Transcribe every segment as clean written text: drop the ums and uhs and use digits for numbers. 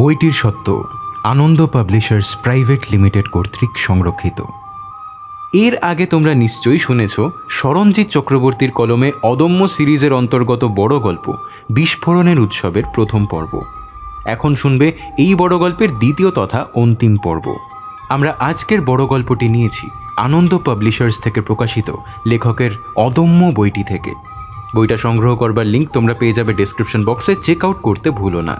বইটির সত্য আনন্দ publishers private limited কর্তৃক সংরক্ষিত। এর আগে তোমরা নিশ্চয়ই শুনেছ স্মরণজিৎ চক্রবর্তীর কলমে অদম্য সিরিজের অন্তর্গত বড় গল্প বিস্ফোরণের উৎসবের প্রথম পর্ব। এখন শুনবে এই বড় গল্পের দ্বিতীয় তথা অন্তিম পর্ব। আমরা আজকের বড় গল্পটি নিয়েছি আনন্দ পাবলিশার্স থেকে প্রকাশিত লেখকের অদম্য বইটি থেকে। বইটা সংগ্রহ করবার লিঙ্ক তোমরা পেয়ে যাবে ডেসক্রিপশন বক্সে, চেক আউট করতে ভুলো না।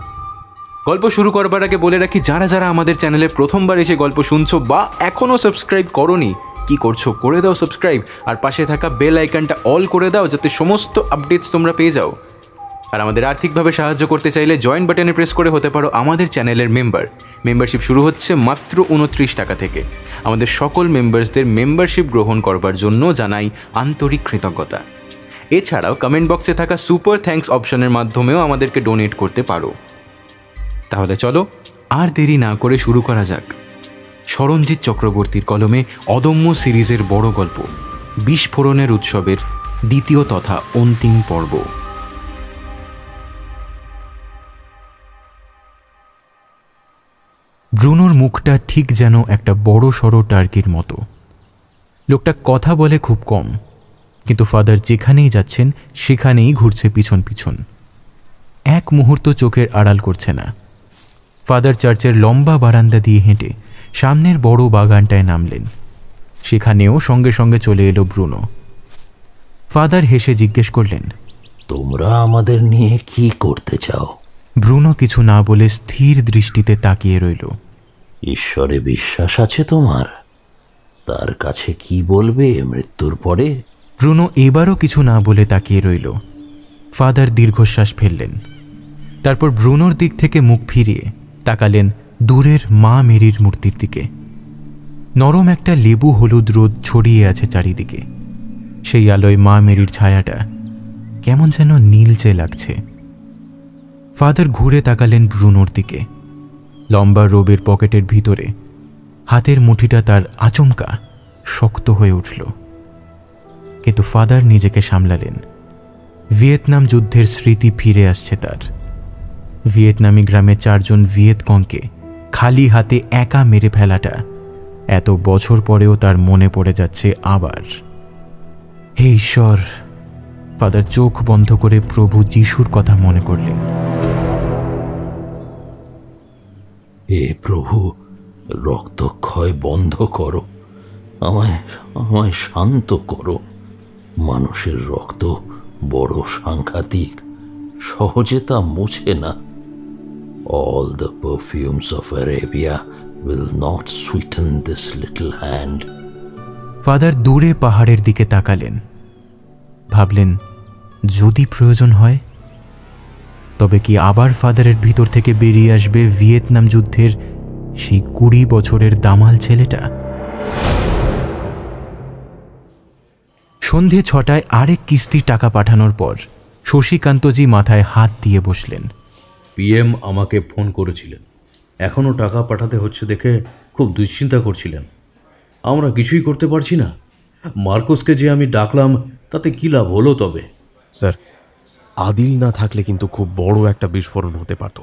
গল্প শুরু করবার আগে বলে রাখি, যারা যারা আমাদের চ্যানেলে প্রথমবার এসে গল্প শুনছো বা এখনও সাবস্ক্রাইব করোনি, কি করছো? করে দাও সাবস্ক্রাইব, আর পাশে থাকা বেল আইকনটা অল করে দাও যাতে সমস্ত আপডেটস তোমরা পেয়ে যাও। আর আমাদের আর্থিকভাবে সাহায্য করতে চাইলে জয়েন বাটনে প্রেস করে হতে পারো আমাদের চ্যানেলের মেম্বার। মেম্বারশিপ শুরু হচ্ছে মাত্র 29 টাকা থেকে। আমাদের সকল মেম্বার্সদের মেম্বারশিপ গ্রহণ করবার জন্য জানাই আন্তরিক কৃতজ্ঞতা। এছাড়াও কমেন্ট বক্সে থাকা সুপার থ্যাঙ্কস অপশনের মাধ্যমেও আমাদেরকে ডোনেট করতে পারো। তাহলে চলো আর দেরি না করে শুরু করা যাক স্মরণজিৎ চক্রবর্তীর কলমে অদম্য সিরিজের বড় গল্প বিস্ফোরণের উৎসবের দ্বিতীয় তথা অন্তিম পর্ব। ব্রুনোর মুখটা ঠিক যেন একটা বড় সড়ো টার্কির মতো। লোকটা কথা বলে খুব কম, কিন্তু ফাদার যেখানেই যাচ্ছেন সেখানেই ঘুরছে পিছন পিছন। এক মুহূর্ত চোখের আড়াল করছে না। ফাদার চার্চের লম্বা বারান্দা দিয়ে হেঁটে সামনের বড় বাগানটায় নামলেন। সেখানেও সঙ্গে সঙ্গে চলে এলো ব্রুনো। ফাদার হেসে জিজ্ঞেস করলেন, তোমরা আমাদের নিয়ে কি করতে চাও? ব্রুনো কিছু না বলে স্থির দৃষ্টিতে তাকিয়ে রইল। ঈশ্বরে বিশ্বাস আছে তোমার? তার কাছে কি বলবে মৃত্যুর পরে? ব্রুনো এবারও কিছু না বলে তাকিয়ে রইল। ফাদার দীর্ঘশ্বাস ফেললেন। তারপর ব্রুনোর দিক থেকে মুখ ফিরিয়ে তাকালেন দূরের মা মেরির মূর্তির দিকে। নরম একটা লেবু হলুদ রোদ ছড়িয়ে আছে চারিদিকে। সেই আলোয় মা মেরির ছায়াটা কেমন যেন নীলচে লাগছে। ফাদার ঘুরে তাকালেন ব্রুনোর দিকে। লম্বা রোবের পকেটের ভিতরে হাতের মুঠিটা তার আচমকা শক্ত হয়ে উঠল। কিন্তু ফাদার নিজেকে সামলালেন। ভিয়েতনাম যুদ্ধের স্মৃতি ফিরে আসছে তার। ভিয়েতনামি গ্রামে 4 জন ভিয়েতকংকে খালি হাতে একা মেরে ফেলাটা এত বছর পরেও তার মনে পড়ে যাচ্ছে আবার। হে ঈশ্বর! ফাদার চোখ বন্ধ করে প্রভু যিশুর কথা মনে করলেন। হে প্রভু, রক্তক্ষয় বন্ধ করো, আমায় শান্ত করো। মানুষের রক্ত বড় সাংঘাতিক, সহজে তা মুছে না। All the perfumes of Arabia will not sweeten this little hand. Father দূরে পাহাড়ের দিকে তাকালেন। ভাবলেন, যদি প্রয়োজন হয় তবে কি আবার ফাদারের ভিতর থেকে বেরিয়ে আসবে ভিয়েতনাম যুদ্ধের সেই 20 বছরের দামাল ছেলেটা। সন্ধে 6টায় আরেক কিস্তির টাকা পাঠানোর পর শশীকান্তজি মাথায় হাত দিয়ে বসলেন। পিএম আমাকে ফোন করেছিলেন। এখনও টাকা পাঠাতে হচ্ছে দেখে খুব দুশ্চিন্তা করছিলেন। আমরা কিছুই করতে পারছি না। মার্কোসকে যে আমি ডাকলাম তাতে কী লাভ হলো? তবে স্যার, আদিল না থাকলে কিন্তু খুব বড় একটা বিস্ফোরণ হতে পারত।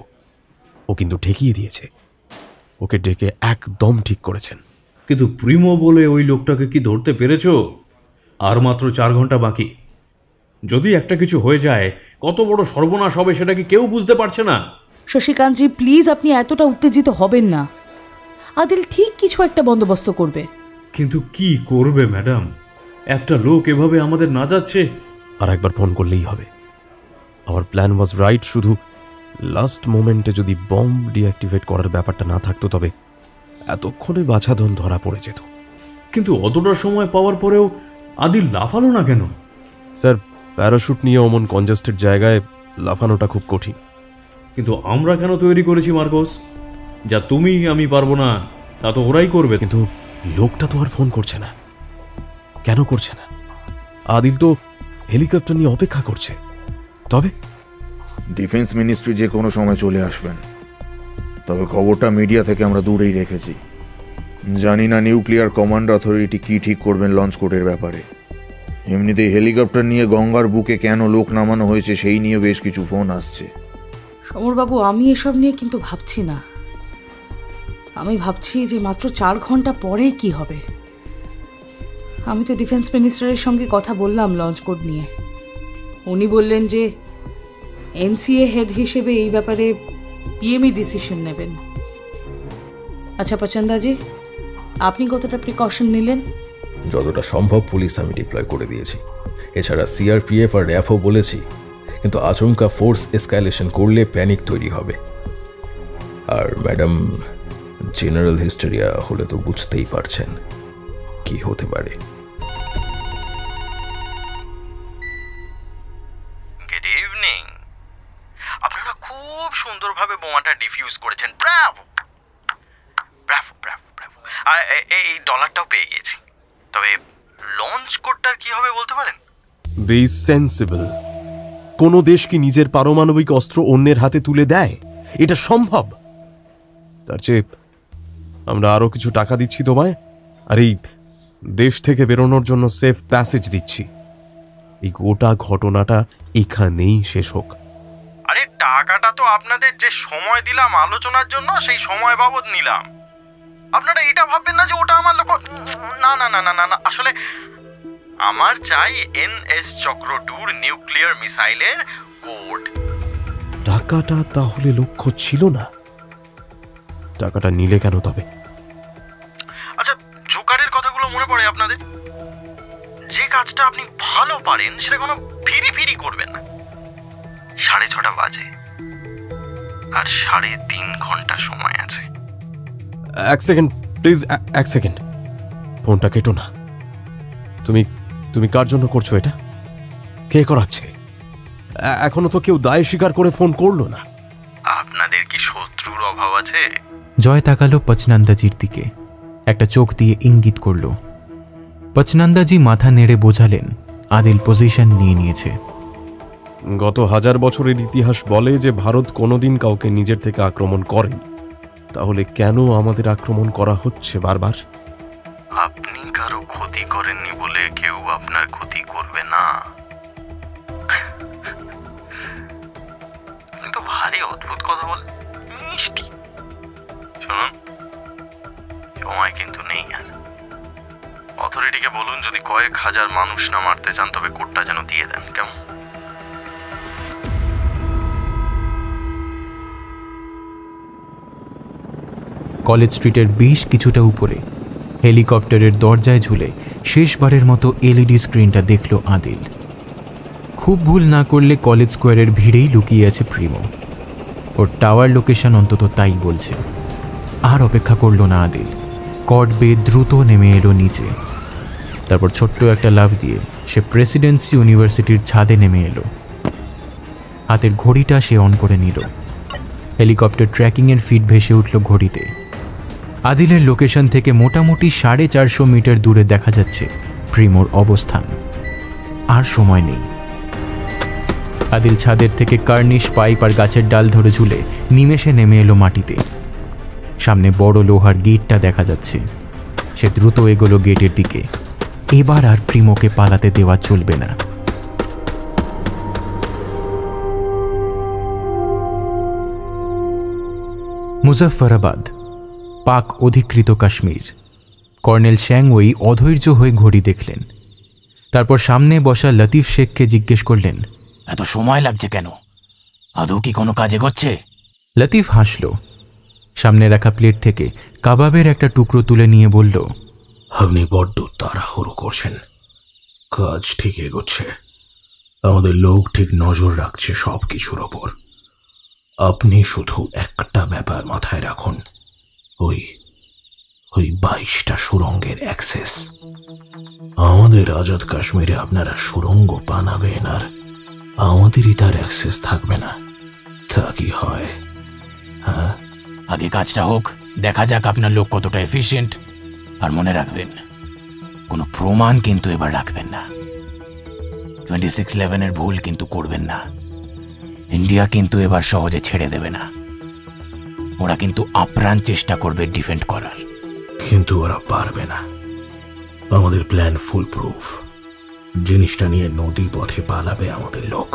ও কিন্তু ঠেকিয়ে দিয়েছে। ওকে ডেকে একদম ঠিক করেছেন। কিন্তু প্রিমো বলে ওই লোকটাকে কি ধরতে পেরেছো? আর মাত্র 4 ঘন্টা বাকি। যদি একটা কিছু হয়ে যায় কত বড় সর্বনাশ হবে সেটা কি কেউ বুঝতে পারছে না? শশীকান্তজি, প্লিজ আপনি এতটা উত্তেজিত হবেন না। আদিল ঠিক কিছু একটা বন্দোবস্ত করবে। কিন্তু কি করবে ম্যাডাম? একটা লোক এভাবে আমাদের না যাচ্ছে। আর একবার ফোন করলেই হবে। Hour plan was right. শুধু লাস্ট মোমেন্টে যদি বম্ব ডিঅ্যাক্টিভেট করার ব্যাপারটা না থাকতো তবে এতক্ষণে বাছাধন ধরা পড়ে যেত। কিন্তু অতটা সময় পাওয়ার পরেও আদিল লাফালো না কেন? স্যার, প্যারাশুট নিয়ে অমন কনজেস্টেড জায়গায় লাফানোটা খুব কঠিন। কিন্তু আমরা কেন তৈরি করেছি মার্কোস? যা তুমি আমি পারবো না তা তো ওরাই করবে। কিন্তু লোকটা তো আর ফোন করছে না। কেন করছে না? আদিল তো হেলিকপ্টার নিয়ে অপেক্ষা করছে। তবে ডিফেন্স মিনিস্ট্রি যে কোনো সময় চলে আসবেন। তবে খবরটা মিডিয়া থেকে আমরা দূরেই রেখেছি। জানি না নিউক্লিয়ার কমান্ড অথরিটি কি ঠিক করবেন লঞ্চ কোডের ব্যাপারে। এমনিতেই হেলিকপ্টার নিয়ে গঙ্গার বুকে কেন লোক নামানো হয়েছে সেই নিয়ে বেশ কিছু ফোন আসছে। সমরবাবু, আমি এসব নিয়ে কিন্তু ভাবছি না। আমি ভাবছি যে মাত্র 4 ঘন্টা পরে কি হবে। আমি তো ডিফেন্স মিনিস্টারের সঙ্গে কথা বললাম লঞ্চ কোড নিয়ে। উনি বললেন যে এনসিএ হেড হিসেবে এই ব্যাপারে পিএমই ডিসিশন নেবেন। আচ্ছা পচন্দাজি, আপনি কতটা প্রিকশন নিলেন? যতটা সম্ভব পুলিশ আমি ডিপ্লয় করে দিয়েছি। এছাড়া সিআরপিএফ আর র্যাফও বলেছি, কিন্তু আচমকা ফোর্স এসকালেশন করলে প্যানিক তৈরি হবে। আর ম্যাডাম, জেনারেল হিস্টেরিয়া হলে তো বুঝতেই পারছেন কি হতে পারে। Good evening. আপনারা খুব সুন্দরভাবে বোমাটা ডিফিউজ করেছেন। Bravo bravo bravo bravo. আর এই ডলারটাও পেয়ে গেছি। তবে লঞ্চ কোডটার কি হবে বলতে পারেন? Be sensible. কোন দেশ কি নিজের পারমাণবিক অস্ত্র অন্যের হাতে তুলে দেয়? এটা সম্ভব? তার চেয়ে আমরা আরো কিছু টাকা দিচ্ছি তোমায়, আর এই দেশ থেকে বেরোনোর জন্য সেফ প্যাসেজ দিচ্ছি। এই গোটা ঘটনাটা এখানেই শেষ হোক। আরে টাকাটা তো আপনাদের যে সময় দিলাম আলোচনার জন্য, সেই সময় বাবদ নিলাম। আপনারা এটা ভাববেন না যে ওটা আমার লোক। না না না না না না, আসলে আমার চাই NS চক্র 2 নিউক্লিয়ার মিসাইলের কোড। টাকাটা তাহলে লক্ষ্য ছিল না? টাকাটা নিলে কেন তবে? আচ্ছা, জোকারের কথাগুলো মনে পড়ে আপনাদের? যে কাজটা আপনি ভালো পারেন সেটা কোনো ফিরি ফিরি করবেন না। 6:30 বাজে আর 3.5 ঘন্টা সময় আছে। এক সেকেন্ড প্লিজ, এক সেকেন্ড। ফোনটা কেটো না। তুমি তুমি কার জন্য করছো এটা? কে করাচ্ছে? এখনো তো কেউ দায় স্বীকার করে ফোন করলো না। আপনাদের কি শত্রুর অভাব আছে? জয় তাকালো পচনন্দাজির দিকে, একটা চোখ দিয়ে ইঙ্গিত করল। পচনন্দাজি মাথা নেড়ে বোঝালেন আদিল পজিশন নিয়ে নিয়েছে। গত 1000 বছরের ইতিহাস বলে যে ভারত কোনোদিন কাউকে নিজের থেকে আক্রমণ করেনি। তাহলে কেন আমাদের আক্রমণ করা হচ্ছে বারবার? আপনি কারো ক্ষতি করেননি বলে কেউ আপনার ক্ষতি করবে না। আপনি তো ভারী অদ্ভুত কথা বলেন, মিষ্টি। শুনুন, সময় কিন্তু নেই আর। অথরিটিকে বলুন যদি কয়েক হাজার মানুষ না মারতে চান তবে কোডটা যেন দিয়ে দেন, কেমন? কলেজ স্ট্রিটের বেশ কিছুটা উপরে হেলিকপ্টারের দরজায় ঝুলে শেষবারের মতো LED স্ক্রিনটা দেখল আদিল। খুব ভুল না করলে কলেজ স্কোয়ারের ভিড়েই লুকিয়ে আছে প্রিমো। ওর টাওয়ার লোকেশন অন্তত তাই বলছে। আর অপেক্ষা করল না আদিল, কর্ড বেয়ে দ্রুত নেমে এলো নিচে। তারপর ছোট্ট একটা লাফ দিয়ে সে প্রেসিডেন্সি ইউনিভার্সিটির ছাদে নেমে এলো। হাতের ঘড়িটা সে অন করে নিল। হেলিকপ্টার ট্র্যাকিংয়ের ফিড ভেসে উঠল ঘড়িতে। আদিলের লোকেশন থেকে মোটামুটি 450 মিটার দূরে দেখা যাচ্ছে প্রিমোর অবস্থান। আর সময় নেই। আদিল ছাদের থেকে কার্নিশ পাইপ আর গাছের ডাল ধরে ঝুলে নিমেষে নেমে এলো মাটিতে। সামনে বড় লোহার গেটটা দেখা যাচ্ছে। সে দ্রুত এগোলো গেটের দিকে। এবার আর প্রিমোকে পালাতে দেওয়া চলবে না। মুজফফরাবাদ, পাক অধিকৃত কাশ্মীর। কর্নেল শ্যাংওই অধৈর্য হয়ে ঘড়ি দেখলেন। তারপর সামনে বসা লতিফ শেখকে জিজ্ঞেস করলেন, এত সময় লাগছে কেন? আদৌ কি কোনো কাজে করছে? লতিফ হাসল। সামনে রাখা প্লেট থেকে কাবাবের একটা টুকরো তুলে নিয়ে বলল, আপনি বড্ড তাড়াহুড়ো করছেন। কাজ ঠিক এগোচ্ছে। আমাদের লোক ঠিক নজর রাখছে সব কিছুর ওপর। আপনি শুধু একটা ব্যাপার মাথায় রাখুন, ওই 22টা সুড়ঙ্গের অ্যাক্সেস। আমাদের আজাদ কাশ্মীরে আপনারা সুড়ঙ্গ বানাবেন আর আমাদেরই তার অ্যাক্সেস থাকবে না, তা কি হয়? হ্যাঁ, আগে কাজটা হোক, দেখা যাক আপনার লোক কতটা এফিশিয়েন্ট। আর মনে রাখবেন, কোনো প্রমাণ কিন্তু এবার রাখবেন না। 2611-এর ভুল কিন্তু করবেন না। ইন্ডিয়া কিন্তু এবার সহজে ছেড়ে দেবে না। ওরা কিন্তু আপ্রাণ চেষ্টা করবে ডিফেন্ড করার। কিন্তু ওরা পারবে না। আমাদের প্ল্যান ফুল প্রুফ। জিনিসটা নিয়ে নদী পথে পালাবে আমাদের লোক।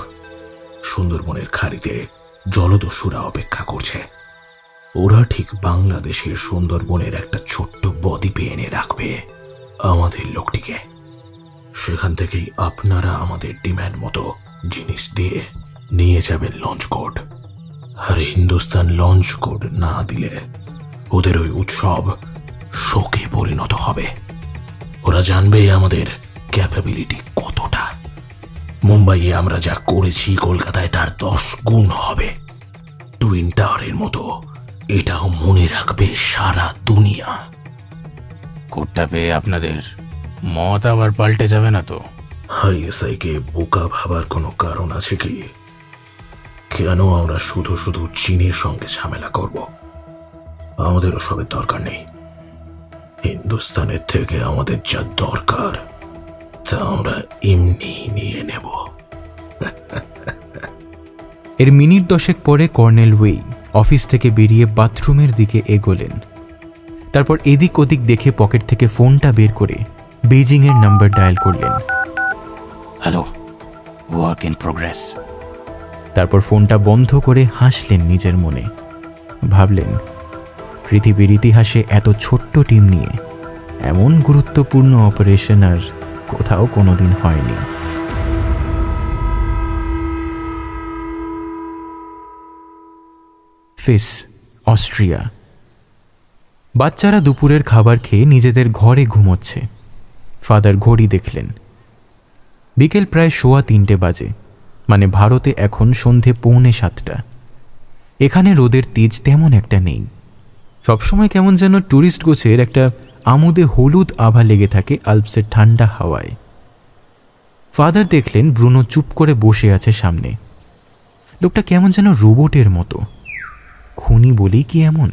সুন্দরবনের খাড়িতে জলদস্যুরা অপেক্ষা করছে। ওরা ঠিক বাংলাদেশের সুন্দরবনের একটা ছোট্ট বদ্বীপে এনে রাখবে আমাদের লোকটিকে। সেখান থেকেই আপনারা আমাদের ডিম্যান্ড মতো জিনিস দিয়ে নিয়ে যাবেন লঞ্চ কোড। আর হিন্দুস্তান লঞ্চ কোড না দিলে ওদের ওই উৎসব শোকে পরিণত হবে। ওরা জানবে আমাদের ক্যাপাবিলিটি কতটা। মুম্বাইয়ে আমরা যা করেছি কলকাতায় তার 10 গুণ হবে। টুইন টাওয়ারের মতো এটাও মনে রাখবে সারা দুনিয়া। কোডটা পেয়ে আপনাদের মত আবার পাল্টে যাবে না তো? আইএসআই কে বোকা ভাবার কোনো কারণ আছে কি? কেন আমরা শুধু শুধু চীনের সঙ্গে ঝামেলা করব? আমাদের ওসবের দরকার নেই। হিন্দুস্তানের থেকে আমাদের যা দরকার তা আমরা এমনি নিয়ে নেব। এর মিনিট 10 পরে কর্নেল ওয়েই অফিস থেকে বেরিয়ে বাথরুমের দিকে এগোলেন। তারপর এদিক ওদিক দেখে পকেট থেকে ফোনটা বের করে বেজিংয়ের নাম্বার ডায়াল করলেন। Hello, work in progress. তারপর ফোনটা বন্ধ করে হাসলেন নিজের মনে। ভাবলেন, পৃথিবীর ইতিহাসে এত ছোট্ট টিম নিয়ে এমন গুরুত্বপূর্ণ অপারেশন আর কোথাও কোনোদিন হয়নি। ফিস, অস্ট্রিয়া। বাচ্চারা দুপুরের খাবার খেয়ে নিজেদের ঘরে ঘুমোচ্ছে। ফাদার ঘড়ি দেখলেন। বিকেল প্রায় 3:15 বাজে, মানে ভারতে এখন সন্ধে 6:45। এখানে রোদের তেজ তেমন একটা নেই। সবসময় কেমন যেন ট্যুরিস্ট গোছের একটা আমোদে হলুদ আভা লেগে থাকে আল্পসের ঠান্ডা হাওয়ায়। ফাদার দেখলেন ব্রুনো চুপ করে বসে আছে সামনে। লোকটা কেমন যেন রোবটের মতো। খুনি বলেই কি এমন?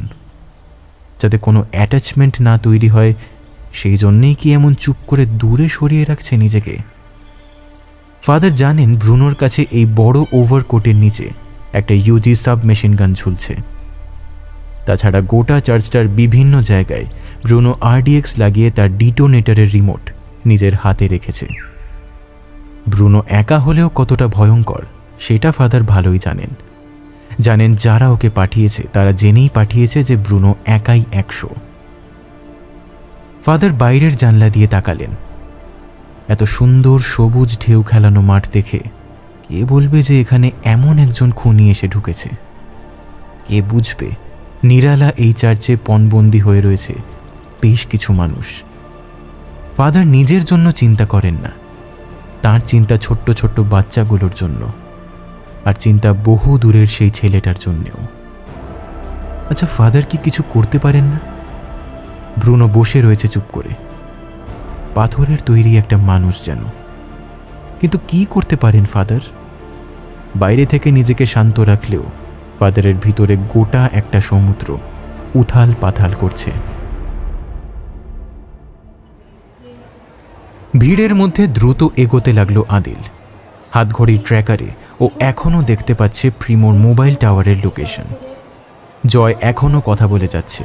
যাতে কোনো অ্যাটাচমেন্ট না তৈরি হয় সেই জন্যেই কি এমন চুপ করে দূরে সরিয়ে রাখছে নিজেকে? ফাদার জানেন ব্রুনোর কাছে এই বড় ওভারকোটের নিচে একটা ইউজি সাবমেশিন গান ঝুলছে। তাছাড়া গোটা চার্চটার বিভিন্ন জায়গায় ব্রুনো আরডিএক্স লাগিয়ে তার ডিটোনেটরের রিমোট নিজের হাতে রেখেছে। ব্রুনো একা হলেও কতটা ভয়ঙ্কর সেটা ফাদার ভালোই জানেন। জানেন যারা ওকে পাঠিয়েছে তারা জেনেই পাঠিয়েছে যে ব্রুনো একাই 100। ফাদার বাইরের জানলা দিয়ে তাকালেন। এত সুন্দর সবুজ ঢেউ খেলানো মাঠ দেখে কে বলবে যে এখানে এমন একজন খুনি এসে ঢুকেছে? কে বুঝবে নিরালা এই চার্চে পণবন্দি হয়ে রয়েছে বেশ কিছু মানুষ? ফাদার নিজের জন্য চিন্তা করেন না, তার চিন্তা ছোট্ট ছোট্ট বাচ্চাগুলোর জন্য, আর চিন্তা বহু দূরের সেই ছেলেটার জন্যেও। আচ্ছা, ফাদার কি কিছু করতে পারেন না? ব্রুনো বসে রয়েছে চুপ করে, পাথরের তৈরি একটা মানুষ যেন। কিন্তু কি করতে পারেন ফাদার? বাইরে থেকে নিজেকে শান্ত রাখলেও ফাদারের ভিতরে গোটা একটা সমুদ্র উথাল পাথাল করছে। ভিড়ের মধ্যে দ্রুত এগোতে লাগলো আদিল। হাতঘড়ির ট্র্যাকারে ও এখনও দেখতে পাচ্ছে প্রিমোর মোবাইল টাওয়ারের লোকেশন। জয় এখনও কথা বলে যাচ্ছে,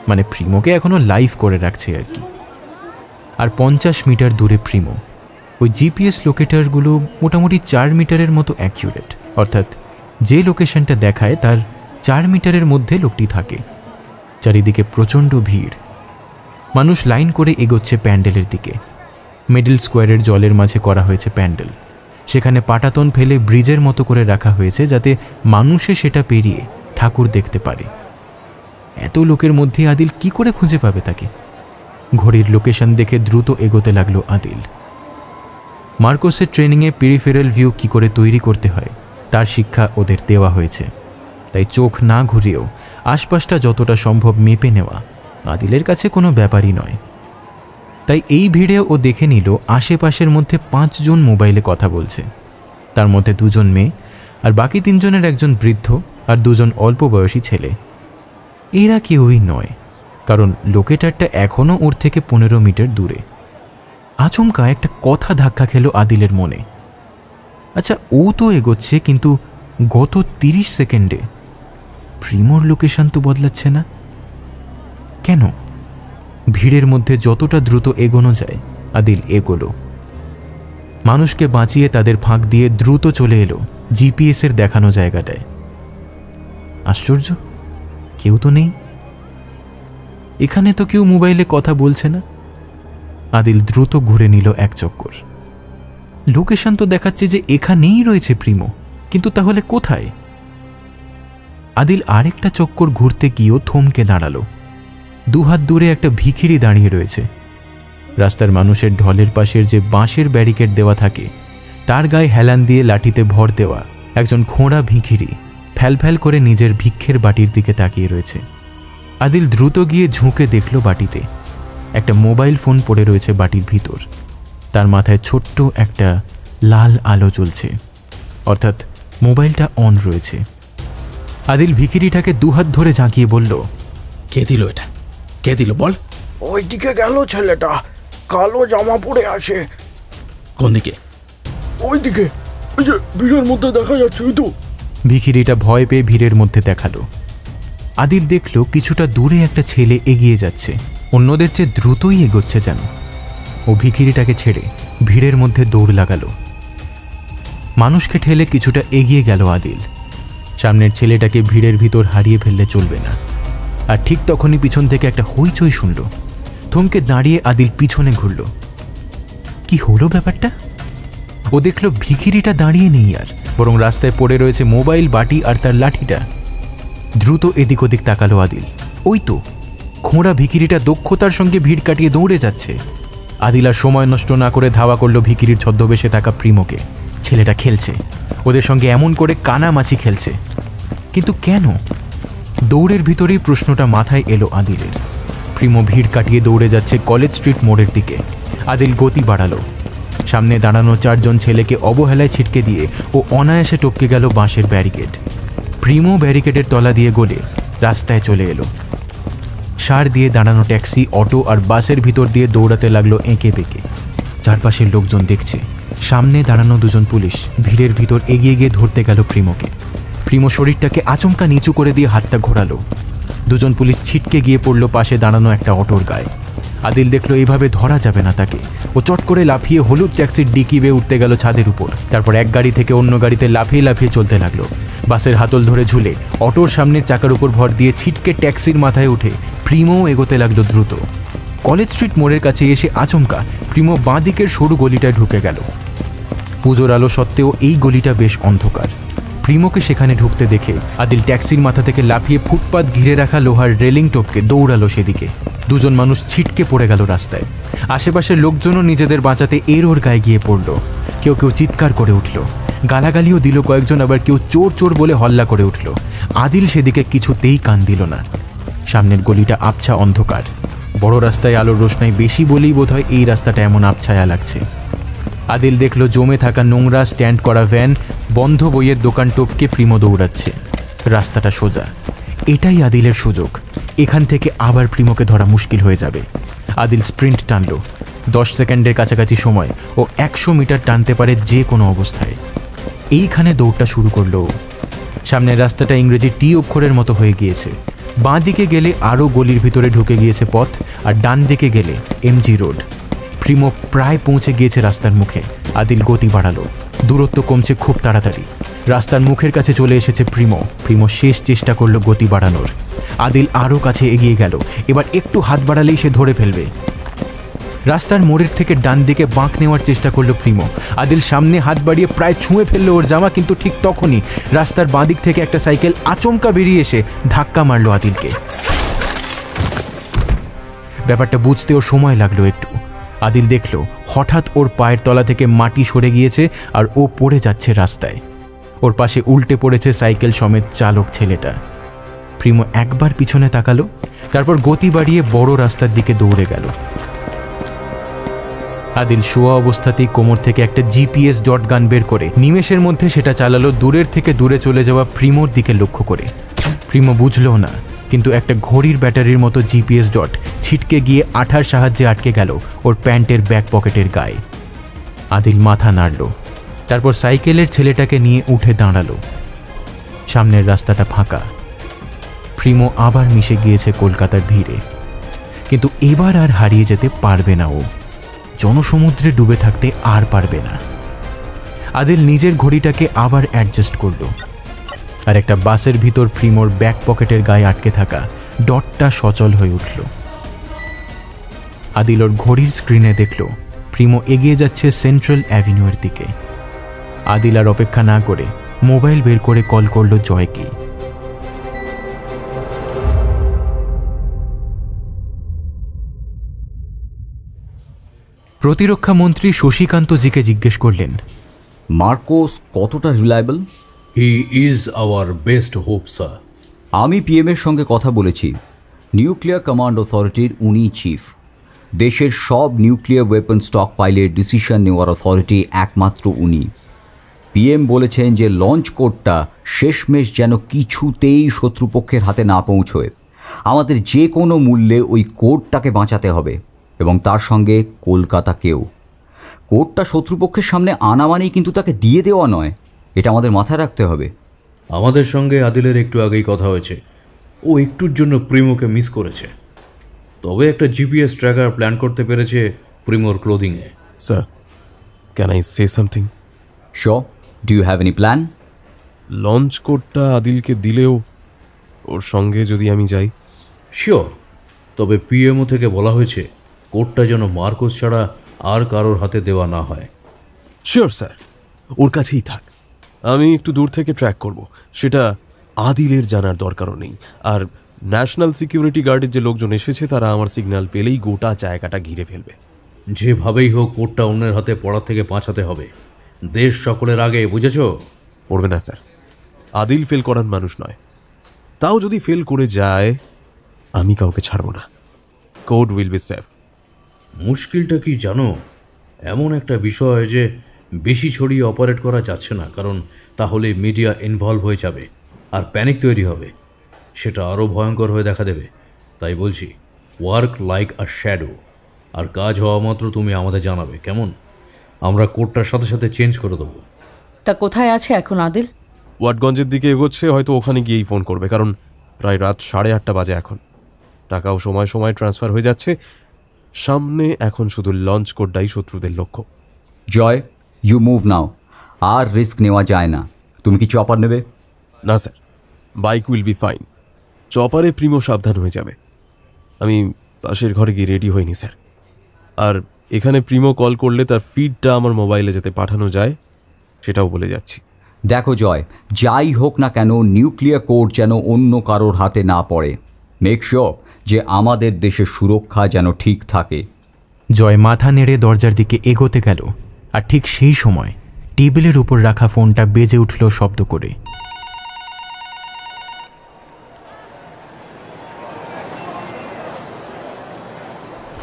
মানে প্রিমোকে এখনও লাইভ করে রাখছে আর কি। আর 50 মিটার দূরে প্রিমো। ওই জিপিএস লোকেটারগুলো মোটামুটি 4 মিটারের মতো অ্যাকিউরেট, অর্থাৎ যে লোকেশনটা দেখায় তার 4 মিটারের মধ্যে লোকটি থাকে। চারিদিকে প্রচণ্ড ভিড়। মানুষ লাইন করে এগোচ্ছে প্যান্ডেলের দিকে। মিডল স্কোয়ারের জলের মাঝে করা হয়েছে প্যান্ডেল। সেখানে পাটাতন ফেলে ব্রিজের মতো করে রাখা হয়েছে যাতে মানুষে সেটা পেরিয়ে ঠাকুর দেখতে পারে। এত লোকের মধ্যে আদিল কি করে খুঁজে পাবে তাকে? ঘড়ির লোকেশন দেখে দ্রুত এগোতে লাগলো আদিল। মার্কোসের ট্রেনিংয়ে পেরিফেরাল ভিউ কি করে তৈরি করতে হয় তার শিক্ষা ওদের দেওয়া হয়েছে। তাই চোখ না ঘুরিয়েও আশপাশটা যতটা সম্ভব মেপে নেওয়া আদিলের কাছে কোনো ব্যাপারই নয়। তাই এই ভিড়ে ও দেখে নিল আশেপাশের মধ্যে 5 জন মোবাইলে কথা বলছে। তার মধ্যে 2 জন মেয়ে, আর বাকি 3 জনের একজন বৃদ্ধ আর 2 জন অল্প বয়সী ছেলে। এরা কেউই নয়, কারণ লোকেটারটা এখনও ওর থেকে 15 মিটার দূরে। আচমকা একটা কথা ধাক্কা খেলো আদিলের মনে। আচ্ছা, ও তো এগোচ্ছে, কিন্তু গত 30 সেকেন্ডে প্রিমোর লোকেশন তো বদলাচ্ছে না কেন? ভিড়ের মধ্যে যতটা দ্রুত এগোনো যায় আদিল এগোলো। মানুষকে বাঁচিয়ে তাদের ফাঁক দিয়ে দ্রুত চলে এলো জিপিএসের দেখানো জায়গাটায়। আশ্চর্য, কেউ তো নেই এখানে, তো কেউ মোবাইলে কথা বলছে না। আদিল দ্রুত ঘুরে নিল এক চক্কর। লোকেশন তো দেখাচ্ছে যে এখানেই রয়েছে প্রিমো, কিন্তু তাহলে কোথায়? আদিল আরেকটা চক্কর ঘুরতে গিয়েও থমকে দাঁড়ালো। দুহাত দূরে একটা ভিখিরি দাঁড়িয়ে রয়েছে। রাস্তার মানুষের ঢলের পাশের যে বাঁশের ব্যারিকেড দেওয়া থাকে তার গায়ে হেলান দিয়ে লাঠিতে ভর দেওয়া একজন খোঁড়া ভিখিরি ফ্যালফ্যাল করে নিজের ভিক্ষের বাটির দিকে তাকিয়ে রয়েছে। আদিল দ্রুত গিয়ে ঝুঁকে দেখল বাটিতে একটা মোবাইল ফোন পড়ে রয়েছে বাটির ভিতর। তার মাথায় ছোট্ট একটা লাল আলো জ্বলছে, অর্থাৎ মোবাইলটা অন রয়েছে। আদিল ভিখিরিটাকে দুহাত ধরে ঝাঁকিয়ে বলল, কে দিল এটা? কে দিল বল? ওইদিকে গেল ছেলেটা, কালো জামা পরে আছে। কোন দিকে? ওইদিকে, ওই যে ভিড়ের মধ্যে দেখা যাচ্ছে। ওই তো। ভিখিরিটা ভয় পেয়ে ভিড়ের মধ্যে দেখালো। আদিল দেখল কিছুটা দূরে একটা ছেলে এগিয়ে যাচ্ছে, অন্যদের চেয়ে দ্রুতই এগোচ্ছে যেন। ও ভিখিরিটাকে ছেড়ে ভিড়ের মধ্যে দৌড় লাগালো। মানুষকে ঠেলে কিছুটা এগিয়ে গেল আদিল। সামনের ছেলেটাকে ভিড়ের ভিতর হারিয়ে ফেললে চলবে না। আর ঠিক তখনই পিছন থেকে একটা হইচই শুনল। থমকে দাঁড়িয়ে আদিল পিছনে ঘুরল। কি হলো ব্যাপারটা? ও দেখল ভিখিরিটা দাঁড়িয়ে নেই আর, বরং রাস্তায় পড়ে রয়েছে মোবাইল, বাটি আর তার লাঠিটা। দ্রুত এদিক ওদিক তাকালো আদিল। ওই তো, খোঁড়া ভিখিরিটা দক্ষতার সঙ্গে ভিড় কাটিয়ে দৌড়ে যাচ্ছে। আদিল আর সময় নষ্ট না করে ধাওয়া করলো ভিখিরির ছদ্মবেশে থাকা প্রিমোকে। ছেলেটা খেলছে, ওদের সঙ্গে এমন করে কানামাছি খেলছে, কিন্তু কেন? দৌড়ের ভিতরেই প্রশ্নটা মাথায় এলো আদিলের। প্রিমো ভিড় কাটিয়ে দৌড়ে যাচ্ছে কলেজ স্ট্রিট মোড়ের দিকে। আদিল গতি বাড়ালো। সামনে দাঁড়ানো 4 জন ছেলেকে অবহেলায় ছিটকে দিয়ে ও অনায়াসে টপকে গেল বাঁশের ব্যারিকেড। প্রিমো ব্যারিকেডের তলা দিয়ে গলে রাস্তায় চলে এলো। সার দিয়ে দাঁড়ানো ট্যাক্সি, অটো আর বাসের ভিতর দিয়ে দৌড়াতে লাগলো এঁকে বেঁকে। চারপাশের লোকজন দেখছে। সামনে দাঁড়ানো 2 জন পুলিশ ভিড়ের ভিতর এগিয়ে গিয়ে ধরতে গেল প্রিমোকে। প্রিমো শরীরটাকে আচমকা নিচু করে দিয়ে হাতটা ঘোরালো। 2 জন পুলিশ ছিটকে গিয়ে পড়ল পাশে দাঁড়ানো একটা অটোর গায়ে। আদিল দেখলো এইভাবে ধরা যাবে না তাকে। ও চট করে লাফিয়ে হলুদ ট্যাক্সির ডিকি বেয়ে উঠতে গেল ছাদের উপর। তারপর এক গাড়ি থেকে অন্য গাড়িতে লাফিয়ে লাফিয়ে চলতে লাগলো। বাসের হাতল ধরে ঝুলে অটোর সামনের চাকার উপর ভর দিয়ে ছিটকে ট্যাক্সির মাথায় উঠে প্রিমো এগোতে লাগলো দ্রুত। কলেজ স্ট্রিট মোড়ের কাছে এসে আচমকা প্রিমো বাঁ দিকের সরু গলিটায় ঢুকে গেল। পুজোর আলো সত্ত্বেও এই গলিটা বেশ অন্ধকার। প্রিমোকে সেখানে ঢুকতে দেখে আদিল ট্যাক্সির মাথা থেকে লাফিয়ে ফুটপাত ঘিরে রাখা লোহার রেলিং টপকে দৌড়ালো সেদিকে। 2 জন মানুষ ছিটকে পড়ে গেল রাস্তায়। আশেপাশের লোকজনও নিজেদের বাঁচাতে এর ওর গায়ে গিয়ে পড়ল। কেউ কেউ চিৎকার করে উঠল, গালাগালিও দিল কয়েকজন, আবার কেউ চোর চোর বলে হল্লা করে উঠল। আদিল সেদিকে কিছুতেই কান দিল না। সামনের গলিটা আবছা অন্ধকার। বড় রাস্তায় আলোর রোশনাই বেশি বলেই বোধহয় এই রাস্তাটা এমন আবছায়া লাগছে। আদিল দেখল জমে থাকা নোংরা স্ট্যান্ড করা ভ্যান, বন্ধ বইয়ের দোকান টপকে প্রিমো দৌড়াচ্ছে। রাস্তাটা সোজা, এটাই আদিলের সুযোগ। এখান থেকে আবার প্রিমোকে ধরা মুশকিল হয়ে যাবে। আদিল স্প্রিন্ট টানল। 10 সেকেন্ডের কাছাকাছি সময় ও 100 মিটার টানতে পারে যে কোনো অবস্থায়। এইখানে দৌড়টা শুরু করলো। সামনের রাস্তাটা ইংরেজি টি অক্ষরের মতো হয়ে গিয়েছে। বাঁ দিকে গেলে আরও গলির ভিতরে ঢুকে গিয়েছে পথ, আর ডান দিকে গেলে এমজি রোড। প্রিমো প্রায় পৌঁছে গিয়েছে রাস্তার মুখে। আদিল গতি বাড়ালো। দূরত্ব কমছে খুব তাড়াতাড়ি। রাস্তার মুখের কাছে চলে এসেছে প্রিমো। প্রিমো শেষ চেষ্টা করলো গতি বাড়ানোর। আদিল আরও কাছে এগিয়ে গেল। এবার একটু হাত বাড়ালেই সে ধরে ফেলবে। রাস্তার মোড়ের থেকে ডান দিকে বাঁক নেওয়ার চেষ্টা করলো প্রিমো। আদিল সামনে হাত বাড়িয়ে প্রায় ছুঁয়ে ফেললো ওর জামা, কিন্তু ঠিক তখনই রাস্তার বাঁ দিক থেকে একটা সাইকেল আচমকা বেরিয়ে এসে ধাক্কা মারলো আদিলকে। ব্যাপারটা বুঝতে ওর সময় লাগলো একটু। আদিল দেখল হঠাৎ ওর পায়ের তলা থেকে মাটি সরে গিয়েছে আর ও পড়ে যাচ্ছে রাস্তায়। ওর পাশে উল্টে পড়েছে সাইকেল সমেত চালক ছেলেটা। প্রিমো একবার পিছনে তাকালো, তারপর গতি বাড়িয়ে বড় রাস্তার দিকে দৌড়ে গেল। আদিল শোয়া অবস্থাতেই কোমর থেকে একটা জিপিএস ডট গান বের করে নিমেষের মধ্যে সেটা চালালো দূরের থেকে দূরে চলে যাওয়া প্রিমোর দিকে লক্ষ্য করে। প্রিমো বুঝলো না, কিন্তু একটা ঘড়ির ব্যাটারির মতো জিপিএস ডট ছিটকে গিয়ে আঠার সাহায্যে আটকে গেল ওর প্যান্টের ব্যাক পকেটের গায়ে। আদিল মাথা নাড়ল, তারপর সাইকেলের ছেলেটাকে নিয়ে উঠে দাঁড়ালো। সামনের রাস্তাটা ফাঁকা। প্রিমো আবার মিশে গিয়েছে কলকাতার ভিড়ে, কিন্তু এবার আর হারিয়ে যেতে পারবে না। ও জনসমুদ্রে ডুবে থাকতে আর পারবে না। আদিল নিজের ঘড়িটাকে আবার অ্যাডজাস্ট করল। আর একটা বাসের ভিতর প্রিমোর ব্যাক পকেটের গায়ে আটকে থাকা ডটটা সচল হয়ে উঠল। আদিল ওর ঘড়ির স্ক্রিনে দেখল প্রিমো এগিয়ে যাচ্ছে সেন্ট্রাল অ্যাভিনিউয়ের দিকে। আদিল আর অপেক্ষা না করে মোবাইল বের করে কল করল জয়কে। প্রতিরক্ষা মন্ত্রী শশীকান্তজিকে জিজ্ঞেস করলেন, মার্কোস কতটা reliable? He is our best hope sir. আমি পিএমের সঙ্গে কথা বলেছি। নিউক্লিয়ার কমান্ড অথরিটির উনি চিফ। দেশের সব নিউক্লিয়ার ওয়েপন স্টক পাইলের ডিসিশন নেওয়ার অথরিটি একমাত্র উনি। পিএম বলেছেন যে লঞ্চ কোডটা শেষমেশ যেন কিছুতেই শত্রুপক্ষের হাতে না পৌঁছয়। আমাদের যে কোনো মূল্যে ওই কোডটাকে বাঁচাতে হবে, এবং তার সঙ্গে কলকাতাকেও। কোডটা শত্রুপক্ষের সামনে আনা মানেই কিন্তু তাকে দিয়ে দেওয়া নয়, এটা আমাদের মাথায় রাখতে হবে। আমাদের সঙ্গে আদিলের একটু আগেই কথা হয়েছে। ও একটুর জন্য প্রিমোকে মিস করেছে, তবে একটা জিপিএস ট্র্যাকার প্ল্যান করতে পেরেছে প্রিমোর ক্লোদিংয়ে। Sir, can I say something? Sure, do you have any plan? Launch কোডটা আদিলকে দিলেও ওর সঙ্গে যদি আমি যাই? শিওর, তবে পিএমও থেকে বলা হয়েছে কোডটা যেন মার্কোস ছাড়া আর কারোর হাতে দেওয়া না হয়। শিওর স্যার, ওর কাছেই থাক। আমি একটু দূর থেকে ট্র্যাক করব, সেটা আদিলের জানার দরকারও নেই। আর ন্যাশনাল সিকিউরিটি গার্ডের যে লোকজন এসেছে তারা আমার সিগন্যাল পেলেই গোটা জায়গাটা ঘিরে ফেলবে। যেভাবেই হোক কোডটা অন্যের হাতে পড়া থেকে বাঁচাতে হবে, দেশ সকলের আগে, বুঝেছ? পড়বে না স্যার, আদিল ফেল করার মানুষ নয়। তাও যদি ফেল করে যায় আমি কাউকে ছাড়ব না। Code will be safe. মুশকিলটা কি জানো? এমন একটা বিষয় যে বেশি ছড়িয়ে অপারেট করা যাচ্ছে না, কারণ তাহলে মিডিয়া ইনভলভ হয়ে যাবে আর প্যানিক তৈরি হবে, সেটা আরও ভয়ঙ্কর হয়ে দেখা দেবে। তাই বলছি, ওয়ার্ক লাইক আ শ্যাডো, আর কাজ হওয়া মাত্র তুমি আমাদের জানাবে, কেমন? আমরা কোডটার সাথে সাথে চেঞ্জ করে দেবো। তা কোথায় আছে এখন আদিল? ওয়াটগঞ্জের দিকে এগোচ্ছে, হয়তো ওখানে গিয়েই ফোন করবে, কারণ প্রায় রাত 8:30 বাজে এখন। টাকাও সময় সময় ট্রান্সফার হয়ে যাচ্ছে। সামনে এখন শুধু লঞ্চ কোডটাই শত্রুদের লক্ষ্য। Joy, you move now. আর রিস্ক নেওয়া যায় না। তুমি কি চপার নেবে? না sir, bike will be fine. চপারে প্রিমো সাবধান হয়ে যাবে। আমি পাশের ঘরে গিয়ে রেডি হইনি স্যার। আর এখানে প্রিমো কল করলে তার ফিডটা আমার মোবাইলে যাতে পাঠানো যায় সেটাও বলে যাচ্ছি। দেখো জয়, যাই হোক না কেন নিউক্লিয়ার কোড যেন অন্য কারোর হাতে না পড়ে। মেক শিওর যে আমাদের দেশের সুরক্ষা যেন ঠিক থাকে। জয় মাথা নেড়ে দরজার দিকে এগোতে গেল, আর ঠিক সেই সময় টেবিলের উপর রাখা ফোনটা বেজে উঠল শব্দ করে।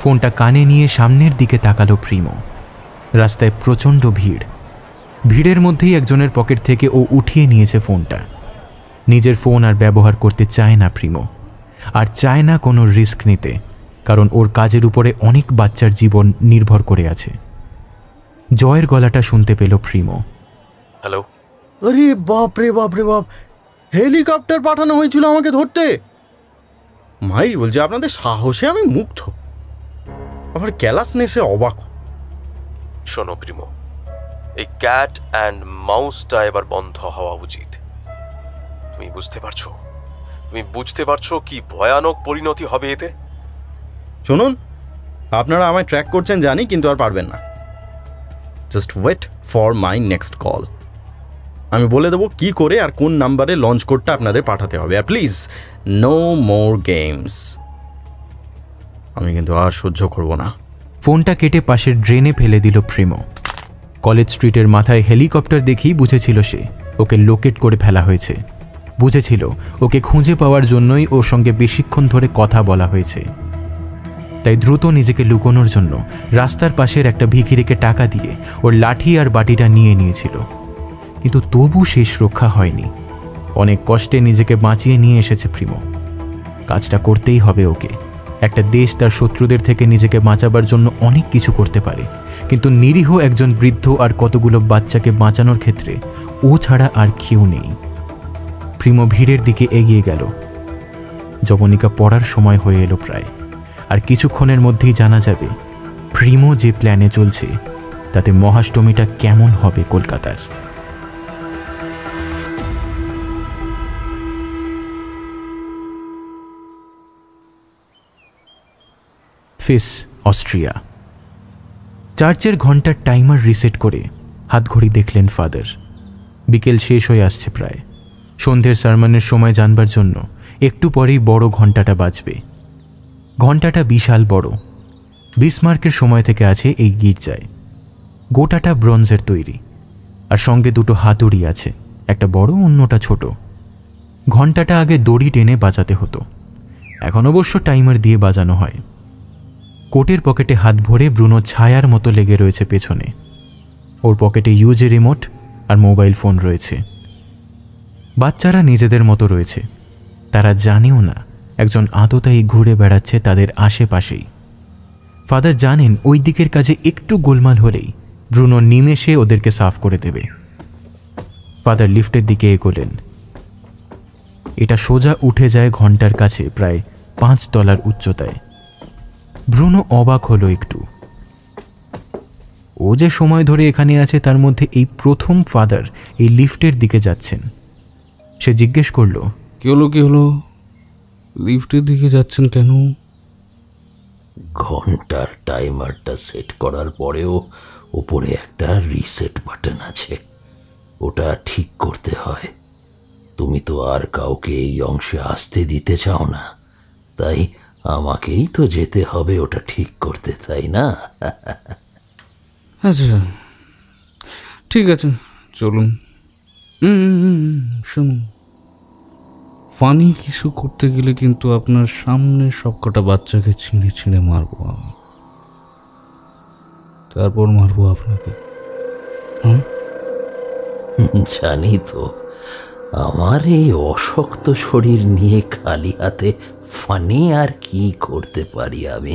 ফোনটা কানে নিয়ে সামনের দিকে তাকালো প্রিমো। রাস্তায় প্রচণ্ড ভিড়। ভিড়ের মধ্যেই একজনের পকেট থেকে ও উঠিয়ে নিয়েছে ফোনটা। নিজের ফোন আর ব্যবহার করতে চায় না প্রিমো, আর চায় না কোনো রিস্ক নিতে, কারণ ওর কাজের উপরে অনেক বাচ্চার জীবন নির্ভর করে আছে। জয়ের গলাটা শুনতে পেল প্রিমো। হ্যালো। আরে বাপ রে বাপ রে বাপ, হেলিকপ্টার পাঠানো হয়েছিল আমাকে ধরতে। মাই বলছে আপনাদের সাহসে আমি মুগ্ধ, আমার ক্যালাসনেসে অবাক। শোনো প্রিমো, এই ক্যাট অ্যান্ড মাউসটা এবার বন্ধ হওয়া উচিত। তুমি বুঝতে পারছো কি ভয়ানক পরিণতি হবে এতে? শুনুন, আপনারা আমায় ট্র্যাক করছেন জানি, কিন্তু আর পারবেন না। Just wait for my next call. আমি বলে দেবো কি করে আর কোন নাম্বারে লঞ্চ কোডটা আপনাদের পাঠাতে হবে। আর প্লিজ নো মোর গেমস। আমি কিন্তু আর সহ্য করব না। ফোনটা কেটে পাশের ড্রেনে ফেলে দিল প্রিমো। কলেজ স্ট্রিটের মাথায় হেলিকপ্টার দেখেই বুঝেছিল সে ওকে লোকেট করে ফেলা হয়েছে। বুঝেছিল ওকে খুঁজে পাওয়ার জন্যই ওর সঙ্গে বেশিক্ষণ ধরে কথা বলা হয়েছে। তাই দ্রুত নিজেকে লুকোনোর জন্য রাস্তার পাশের একটা ভিখিরিকে টাকা দিয়ে ওর লাঠি আর বাটিটা নিয়ে নিয়েছিল। কিন্তু তবু শেষ রক্ষা হয়নি। অনেক কষ্টে নিজেকে বাঁচিয়ে নিয়ে এসেছে প্রিমো। কাজটা করতেই হবে ওকে। একটা দেশ তার শত্রুদের থেকে নিজেকে বাঁচাবার জন্য অনেক কিছু করতে পারে, কিন্তু নিরীহ একজন বৃদ্ধ আর কতগুলো বাচ্চাকে বাঁচানোর ক্ষেত্রে ও ছাড়া আর কেউ নেই। প্রিমো ভিড়ের দিকে এগিয়ে গেল। যবনিকা পড়ার সময় হয়ে এলো প্রায়, আর কিছুক্ষণের মধ্যেই জানা যাবে প্রিমো যে প্ল্যানে চলছে তাতে মহাষ্টমীটা কেমন হবে কলকাতার। ফিস, অস্ট্রিয়া। চার্চের ঘন্টার টাইমার রিসেট করে হাতঘড়ি দেখলেন ফাদার। বিকেল শেষ হয়ে আসছে প্রায়। সন্ধ্যের সারমনের সময় জানবার জন্য একটু পরেই বড় ঘন্টাটা বাজবে। ঘন্টাটা বিশাল বড়, বিসমার্কের সময় থেকে আছে এই গির্জায়। গোটাটা ব্রোঞ্জের তৈরি, আর সঙ্গে দুটো হাতুড়ি আছে, একটা বড় অন্যটা ছোট। ঘন্টাটা আগে দড়ি টেনে বাজাতে হতো, এখন অবশ্য টাইমার দিয়ে বাজানো হয়। কোটের পকেটে হাত ভরে ব্রুনো ছায়ার মতো লেগে রয়েছে পেছনে। ওর পকেটে ইউজি রিমোট আর মোবাইল ফোন রয়েছে। বাচ্চারা নিজেদের মতো রয়েছে, তারা জানেও না একজন আততায়ী ঘুরে বেড়াচ্ছে তাদের আশেপাশেই। ফাদার জানেন ওই দিকের কাজে একটু গোলমাল হলেই ব্রুনো নিমেষে ওদেরকে সাফ করে দেবে। ফাদার লিফটের দিকে এগোলেন। এটা সোজা উঠে যায় ঘন্টার কাছে প্রায় 5 তলার উচ্চতায়। ব্রুনো অবাক হলো একটু। ও যে সময় ধরে এখানে আছে তার মধ্যে এই প্রথম ফাদার এই লিফটের দিকে যাচ্ছেন। সে জিজ্ঞেস করল, কি হলো, লিফটের দিকে যাচ্ছেন কেন? ঘন্টার টাইমারটা সেট করার পরেও উপরে একটা রিসেট বাটন আছে, ওটা ঠিক করতে হয়। তুমি তো আর কাউকে এই অংশে আসতে দিতে চাও না, তাই আমাকেই তো যেতে হবে ওটা ঠিক করতে, তাই না? আচ্ছা ঠিক আছে, চলুন। শুনুন, ফানি কিছু করতে গেলে কিন্তু আপনার সামনে সবকটা বাচ্চাকে ছিঁড়ে ছিঁড়ে মারবো আমি, তারপর মারবো আপনাকে। জানি তো, আমার এই অশক্ত শরীর নিয়ে খালি হাতে ফানি আর কি করতে পারি আমি।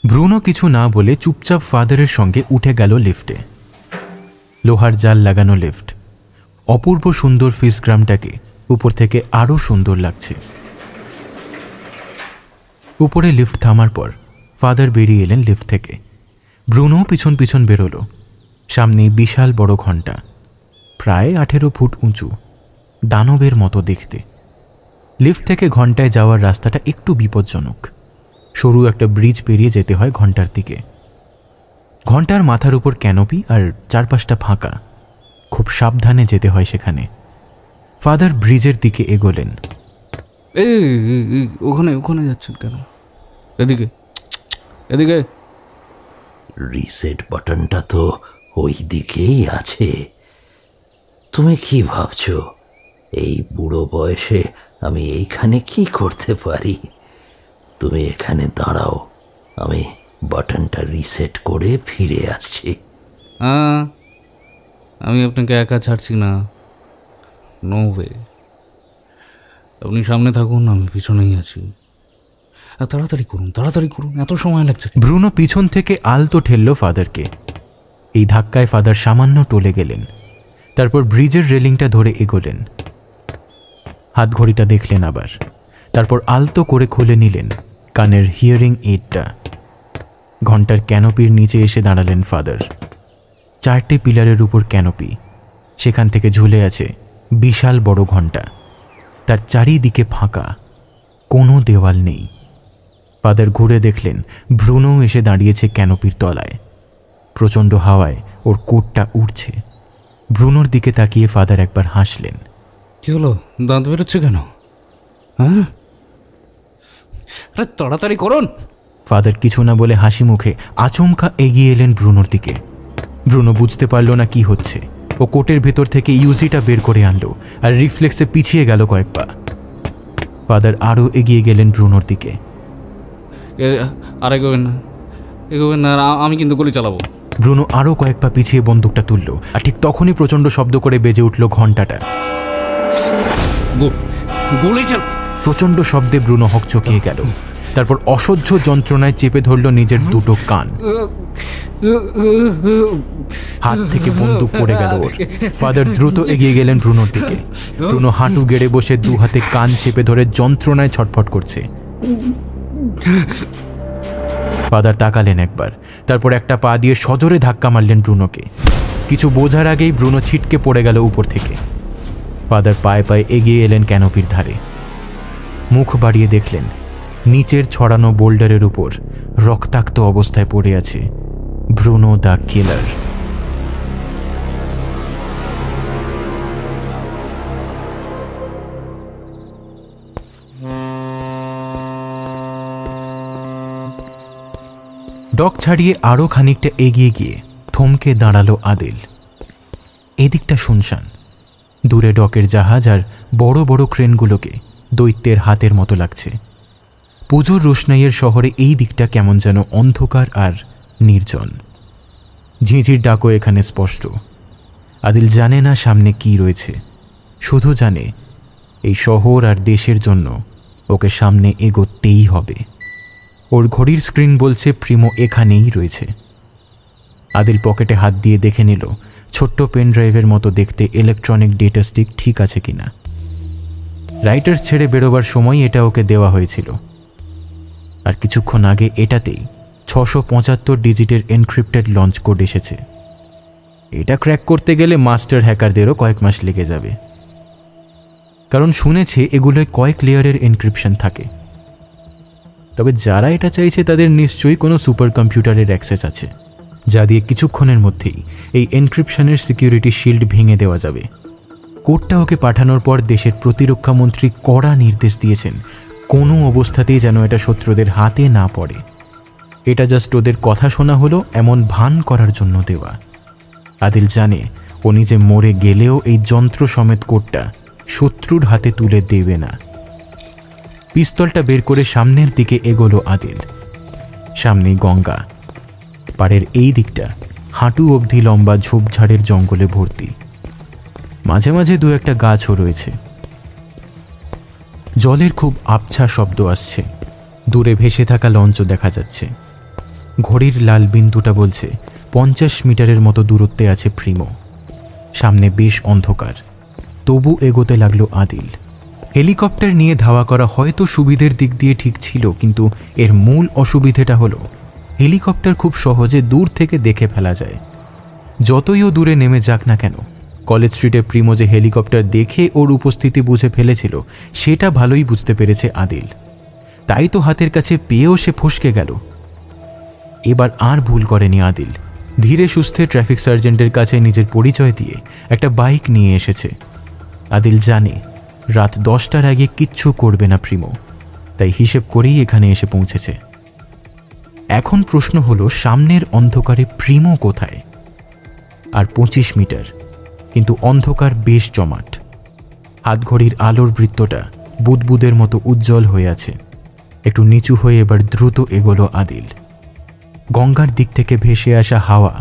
ব্রুনো কিছু না বলে চুপচাপ ফাদারের সঙ্গে উঠে গেল লিফটে। লোহার জাল লাগানো লিফট, অপূর্ব সুন্দর ফিস গ্রামটাকে উপর থেকে আরও সুন্দর লাগছে। উপরে লিফট থামার পর ফাদার বেরিয়ে এলেন লিফট থেকে। ব্রুনো পিছন পিছন বেরোলো। সামনে বিশাল বড় ঘণ্টা, প্রায় 18 ফুট উঁচু, দানবের মতো দেখতে। লিফট থেকে ঘণ্টায় যাওয়ার রাস্তাটা একটু বিপজ্জনক। সরু একটা ব্রিজ পেরিয়ে যেতে হয় ঘণ্টার দিকে। ঘণ্টার মাথার উপর ক্যানোপি আর চারপাশটা ফাঁকা, খুব সাবধানে যেতে হয় সেখানে। ফাদার ব্রিজের দিকে এগোলেন। ওখানে যাচ্ছেন কেন? এদিকে। রিসেট বাটনটা তো ওই দিকেই আছে। তুমি কি ভাবছো এই বুড়ো বয়সে আমি এইখানে কি করতে পারি? তুমি এখানে দাঁড়াও, আমি বাটনটা রিসেট করে ফিরে আসছি। আমি আপনাকে একা ছাড়ছি না, নো ওয়ে। আপনি সামনে থাকুন, আমি পিছনেই আছি। তাড়াতাড়ি করুন, এত সময় লাগছে। ব্রুনো পিছন থেকে আলতো ঠেলল ফাদারকে। এই ধাক্কায় ফাদার সামান্য টলে গেলেন। তারপর ব্রিজের রেলিংটা ধরে এগোলেন। হাতঘড়িটা দেখলেন আবার, তারপর আলতো করে খুলে নিলেন কানের হিয়ারিং এইডটা। ঘণ্টার ক্যানোপির নিচে এসে দাঁড়ালেন ফাদার। 4টে পিলারের উপর ক্যানোপি, সেখান থেকে ঝুলে আছে বিশাল বড় ঘণ্টা। তার চারিদিকে ফাঁকা, কোনো দেওয়াল নেই। ফাদার ঘুরে দেখলেন ব্রুনো এসে দাঁড়িয়েছে ক্যানোপির তলায়। প্রচণ্ড হাওয়ায় ওর কোটটা উড়ছে। ব্রুনোর দিকে তাকিয়ে ফাদার একবার হাসলেন। কি হলো, দাঁত বেরোচ্ছে কেন? হ্যাঁ, আরে তাড়াতাড়ি করুন। ফাদার কিছু না বলে হাসি মুখে আচমকা এগিয়ে এলেন ব্রুনোর দিকে। ব্রুনো বুঝতে পারল না কি হচ্ছে। ও কোটের ভেতর থেকে ইউজিটা বের করে আনলো আর রিফ্লেক্সে পিছিয়ে গেল কয়েক পা। ফাদার আরও এগিয়ে গেলেন ব্রুনোর দিকে। আর এগোবেন না, আমি কিন্তু গুলি চালাবো। ব্রুনো আরও কয়েক পা পিছিয়ে বন্দুকটা তুলল, আর ঠিক তখনই প্রচণ্ড শব্দ করে বেজে উঠল ঘণ্টাটা। প্রচণ্ড শব্দে ব্রুনো হকচকিয়ে গেল। তারপর অসহ্য যন্ত্রণায় চেপে ধরল নিজের দুটো কান। হাত থেকে বন্দুক পড়ে গেল ওর। ফাদার দ্রুত এগিয়ে গেলেন ব্রুনোর দিকে। ব্রুনো হাঁটু গেড়ে বসে 2 হাতে কান চেপে ধরে যন্ত্রণায় ছটফট করছে। ফাদার তাকালেন একবার, তারপর একটা পা দিয়ে সজোরে ধাক্কা মারলেন ব্রুনোকে। কিছু বোঝার আগেই ব্রুনো ছিটকে পড়ে গেল উপর থেকে। ফাদার পায়ে পায়ে এগিয়ে এলেন ক্যানোপির ধারে। মুখ বাড়িয়ে দেখলেন নিচের ছড়ানো বোল্ডারের উপর রক্তাক্ত অবস্থায় পড়ে আছে ব্রুনো দ্য কিলার। ডক ছাড়িয়ে আরও খানিকটা এগিয়ে গিয়ে থমকে দাঁড়ালো আদিল। এদিকটা শুনশান। দূরে ডকের জাহাজ আর বড় বড় ক্রেনগুলোকে দৈত্যের হাতের মতো লাগছে। পুজোর রোশনাইয়ের শহরে এই দিকটা কেমন যেন অন্ধকার আর নির্জন। ঝিঁঝির ডাকও এখানে স্পষ্ট। আদিল জানে না সামনে কি রয়েছে, শুধু জানে এই শহর আর দেশের জন্য ওকে সামনে এগোতেই হবে। ওর ঘড়ির স্ক্রিন বলছে প্রিমো এখানেই রয়েছে। আদিল পকেটে হাত দিয়ে দেখে নিল ছোট্ট পেন ড্রাইভের মতো দেখতে ইলেকট্রনিক ডেটা স্টিক ঠিক আছে কিনা। রাইটার্স ছেড়ে বেরোবার সময় এটা ওকে দেওয়া হয়েছিল, আর কিছুক্ষণ আগে এটাতেই 675 ডিজিটের এনক্রিপ্টেড লঞ্চ কোড এসেছে। এটা ক্র্যাক করতে গেলে মাস্টার হ্যাকারদেরও কয়েক মাস লেগে যাবে, কারণ শুনেছে এগুলোয় কয়েক লেয়ারের এনক্রিপশন থাকে। তবে যারা এটা চাইছে তাদের নিশ্চয়ই কোনো সুপার কম্পিউটারের অ্যাক্সেস আছে, যা দিয়ে কিছুক্ষণের মধ্যেই এই এনক্রিপশনের সিকিউরিটি শিল্ড ভেঙে দেওয়া যাবে। কোডটা ওকে পাঠানোর পর দেশের প্রতিরক্ষামন্ত্রী কড়া নির্দেশ দিয়েছেন কোনো অবস্থাতেই যেন এটা শত্রুদের হাতে না পড়ে। এটা জাস্ট ওদের কথা শোনা হলো এমন ভান করার জন্য দেওয়া। আদিল জানে ও নিজে মরে গেলেও এই যন্ত্র সমেত কোডটা শত্রুর হাতে তুলে দেবে না। পিস্তলটা বের করে সামনের দিকে এগোলো আদিল। সামনেই গঙ্গা, পাড়ের এই দিকটা হাঁটু অবধি লম্বা ঝোপঝাড়ের জঙ্গলে ভর্তি। মাঝে মাঝে দু একটা গাছও রয়েছে। জলের খুব আবছা শব্দ আসছে। দূরে ভেসে থাকা লঞ্চও দেখা যাচ্ছে। ঘড়ির লাল বিন্দুটা বলছে 50 মিটারের মতো দূরত্বে আছে প্রিমো। সামনে বেশ অন্ধকার, তবু এগোতে লাগলো আদিল। হেলিকপ্টার নিয়ে ধাওয়া করা হয়তো সুবিধের দিক দিয়ে ঠিক ছিল, কিন্তু এর মূল অসুবিধেটা হলো হেলিকপ্টার খুব সহজে দূর থেকে দেখে ফেলা যায়। যতই ও দূরে নেমে যাক না কেন, কলেজ স্ট্রিটে প্রিমো যে হেলিকপ্টার দেখে ওর উপস্থিতি বুঝে ফেলেছিল সেটা ভালোই বুঝতে পেরেছে আদিল। তাই তো হাতের কাছে পেয়েও সে ফসকে গেল। এবার আর ভুল করেনি আদিল। ধীরে সুস্থে ট্রাফিক সার্জেন্টের কাছে নিজের পরিচয় দিয়ে একটা বাইক নিয়ে এসেছে। আদিল জানে রাত 10টার আগে কিচ্ছু করবে না প্রিমো, তাই হিসেব করেই এখানে এসে পৌঁছেছে। এখন প্রশ্ন হলো সামনের অন্ধকারে প্রিমো কোথায়? আর 25 মিটার, কিন্তু অন্ধকার বেশ জমাট। হাতঘড়ির আলোর বৃত্তটা বুদবুদের মতো উজ্জ্বল হয়ে আছে। একটু নিচু হয়ে এবার দ্রুত এগোলো আদিল। গঙ্গার দিক থেকে ভেসে আসা হাওয়া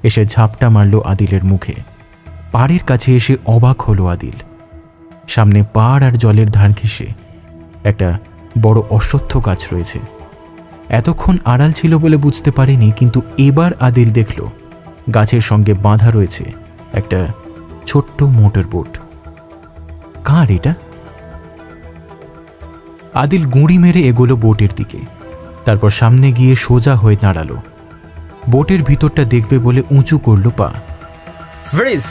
এসে ঝাপটা মারল আদিলের মুখে। পাড়ের কাছে এসে অবাক হলো আদিল। সামনে পাড় আর জলের ধার ঘেঁষে একটা বড় অশ্বত্থ গাছ রয়েছে। এতক্ষণ আড়াল ছিল বলে বুঝতে পারেনি, কিন্তু এবার আদিল দেখল গাছের সঙ্গে বাঁধা রয়েছে একটা ছোট্ট মোটর বোট। কার এটা? আদিল গুঁড়ি মেরে এগোলো বোটের দিকে। তারপর সামনে গিয়ে সোজা হয়ে দাঁড়ালো। বোটের ভিতরটা দেখবে বলে উঁচু করল পা। Fridge!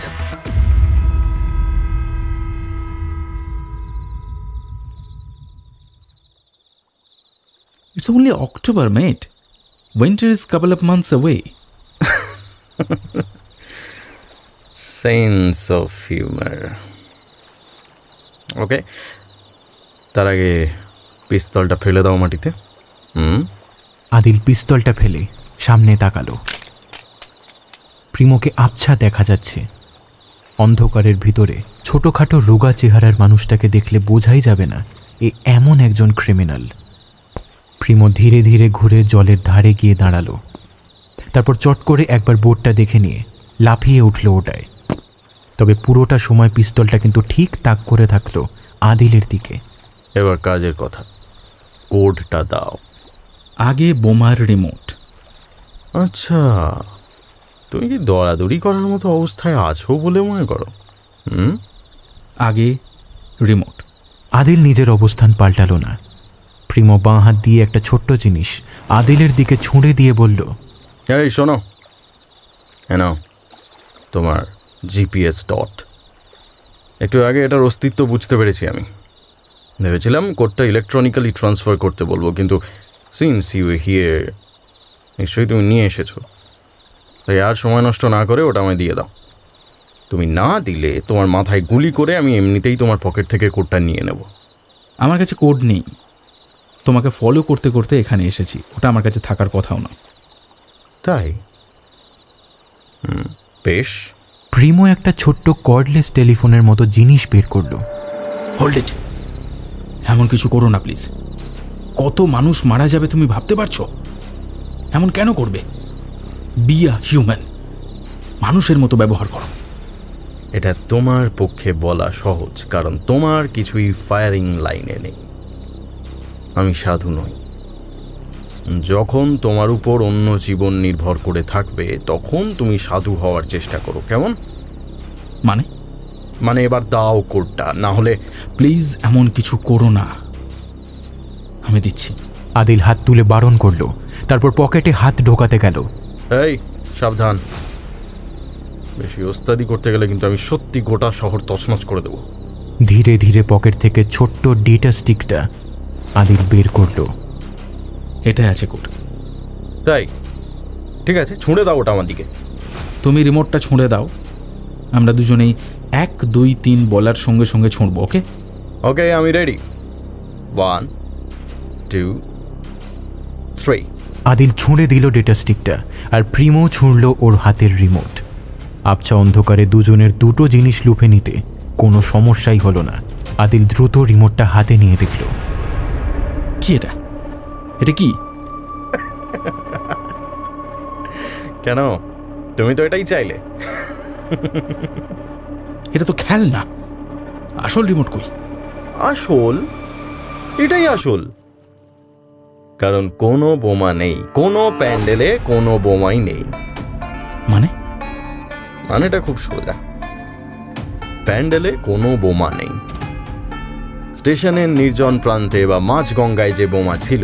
It's only October, mate. Winter is a couple of months away. Sense of humour. Okay, তার আগে পিস্তলটা ফেলে দাও মাটিতে। আদিল পিস্তলটা ফেলে সামনে তাকালো। প্রিমোকে আবছা দেখা যাচ্ছে। অন্ধকারের ভিতরে ছোটখাটো রোগা চেহারার মানুষটাকে দেখলে বোঝাই যাবে না এ এমন একজন ক্রিমিনাল। প্রিমো ধীরে ধীরে ঘুরে জলের ধারে গিয়ে দাঁড়ালো। তারপর চট করে একবার বোটটা দেখে নিয়ে লাফিয়ে উঠল ওটায়। তবে পুরোটা সময় পিস্তলটা কিন্তু ঠিক তাক করে থাকলো আদিলের দিকে। এবার কাজের কথা, কোডটা দাও। আগে বোমার রিমোট। আচ্ছা, তুমি কি দৌড়াদৌড়ি করার মতো অবস্থায় আছো বলে মনে করো? আগে রিমোট। আদিল নিজের অবস্থান পাল্টালো না। প্রিমো বাঁ হাত দিয়ে একটা ছোট্ট জিনিস আদিলের দিকে ছুঁড়ে দিয়ে বলল, এই শোনো, নাও তোমার জিপিএস ডট। একটু আগে এটার অস্তিত্ব বুঝতে পেরেছি আমি। ভেবেছিলাম কোডটা ইলেকট্রনিক্যালি ট্রান্সফার করতে বলবো, কিন্তু সিন্স ইউ হিয়ার নিশ্চয়ই তুমি নিয়ে এসেছো, তাই আর সময় নষ্ট না করে ওটা আমায় দিয়ে দাও। তুমি না দিলে তোমার মাথায় গুলি করে আমি এমনিতেই তোমার পকেট থেকে কোডটা নিয়ে নেব। আমার কাছে কোড নেই, তোমাকে ফলো করতে করতে এখানে এসেছি, ওটা আমার কাছে থাকার কথাও নয়। তাই? বেশ। প্রিমো একটা ছোট্ট কর্ডলেস টেলিফোনের মতো জিনিস বের করলো। হোল্ড ইট, এমন কিছু করো না প্লিজ। কত মানুষ মারা যাবে তুমি ভাবতে পারছো? এমন কেন করবে? বি আ হিউম্যান, মানুষের মতো ব্যবহার করো। এটা তোমার পক্ষে বলা সহজ, কারণ তোমার কিছুই ফায়ারিং লাইনে নেই। আমি সাধু নই। যখন তোমার উপর অন্য জীবন নির্ভর করে থাকবে তখন তুমি সাধু হওয়ার চেষ্টা করো, কেমন? মানে এবার দাও কোডটা, না হলে। প্লিজ এমন কিছু করো না, আমি দিচ্ছি। আদিল হাত তুলে বারণ করলো, তারপর পকেটে হাত ঢোকাতে গেল। এই সাবধান, বেশি ওস্তাদি করতে গেলে কিন্তু আমি সত্যি গোটা শহর তছনছ করে দেব। ধীরে ধীরে পকেট থেকে ছোট্ট ডেটা স্টিকটা আদিল বের করলো। এটাই আছে কোড। তাই? ঠিক আছে, ছুঁড়ে দাও ওটা আমার দিকে। তুমি রিমোটটা ছুঁড়ে দাও, আমরা দুজনেই 1, 2, 3 বলার সঙ্গে সঙ্গে ছুঁড়বো। ওকে ওকে, আমি রেডি। 1, 2, 3। আদিল ছুঁড়ে দিল ডেটা স্টিকটা, আর প্রিমো ছুঁড়ল ওর হাতের রিমোট। আবছা অন্ধকারে দুজনের দুটো জিনিস লুফে নিতে কোনো সমস্যাই হলো না। আদিল দ্রুত রিমোটটা হাতে নিয়ে দেখল। কি এটা? এটা কি? কেন, তুমি তো এটাই চাইলে। এটা তো খেলনা, আসল রিমোট কই? আসল? এটাই আসল, কারণ কোনো বোমা নেই, কোনো প্যান্ডেলে কোনো বোমাই নেই। মানেটা খুব সোজা, প্যান্ডেলে কোনো বোমা নেই। স্টেশনের নির্জন প্রান্তে বা মাঝগঙ্গায় যে বোমা ছিল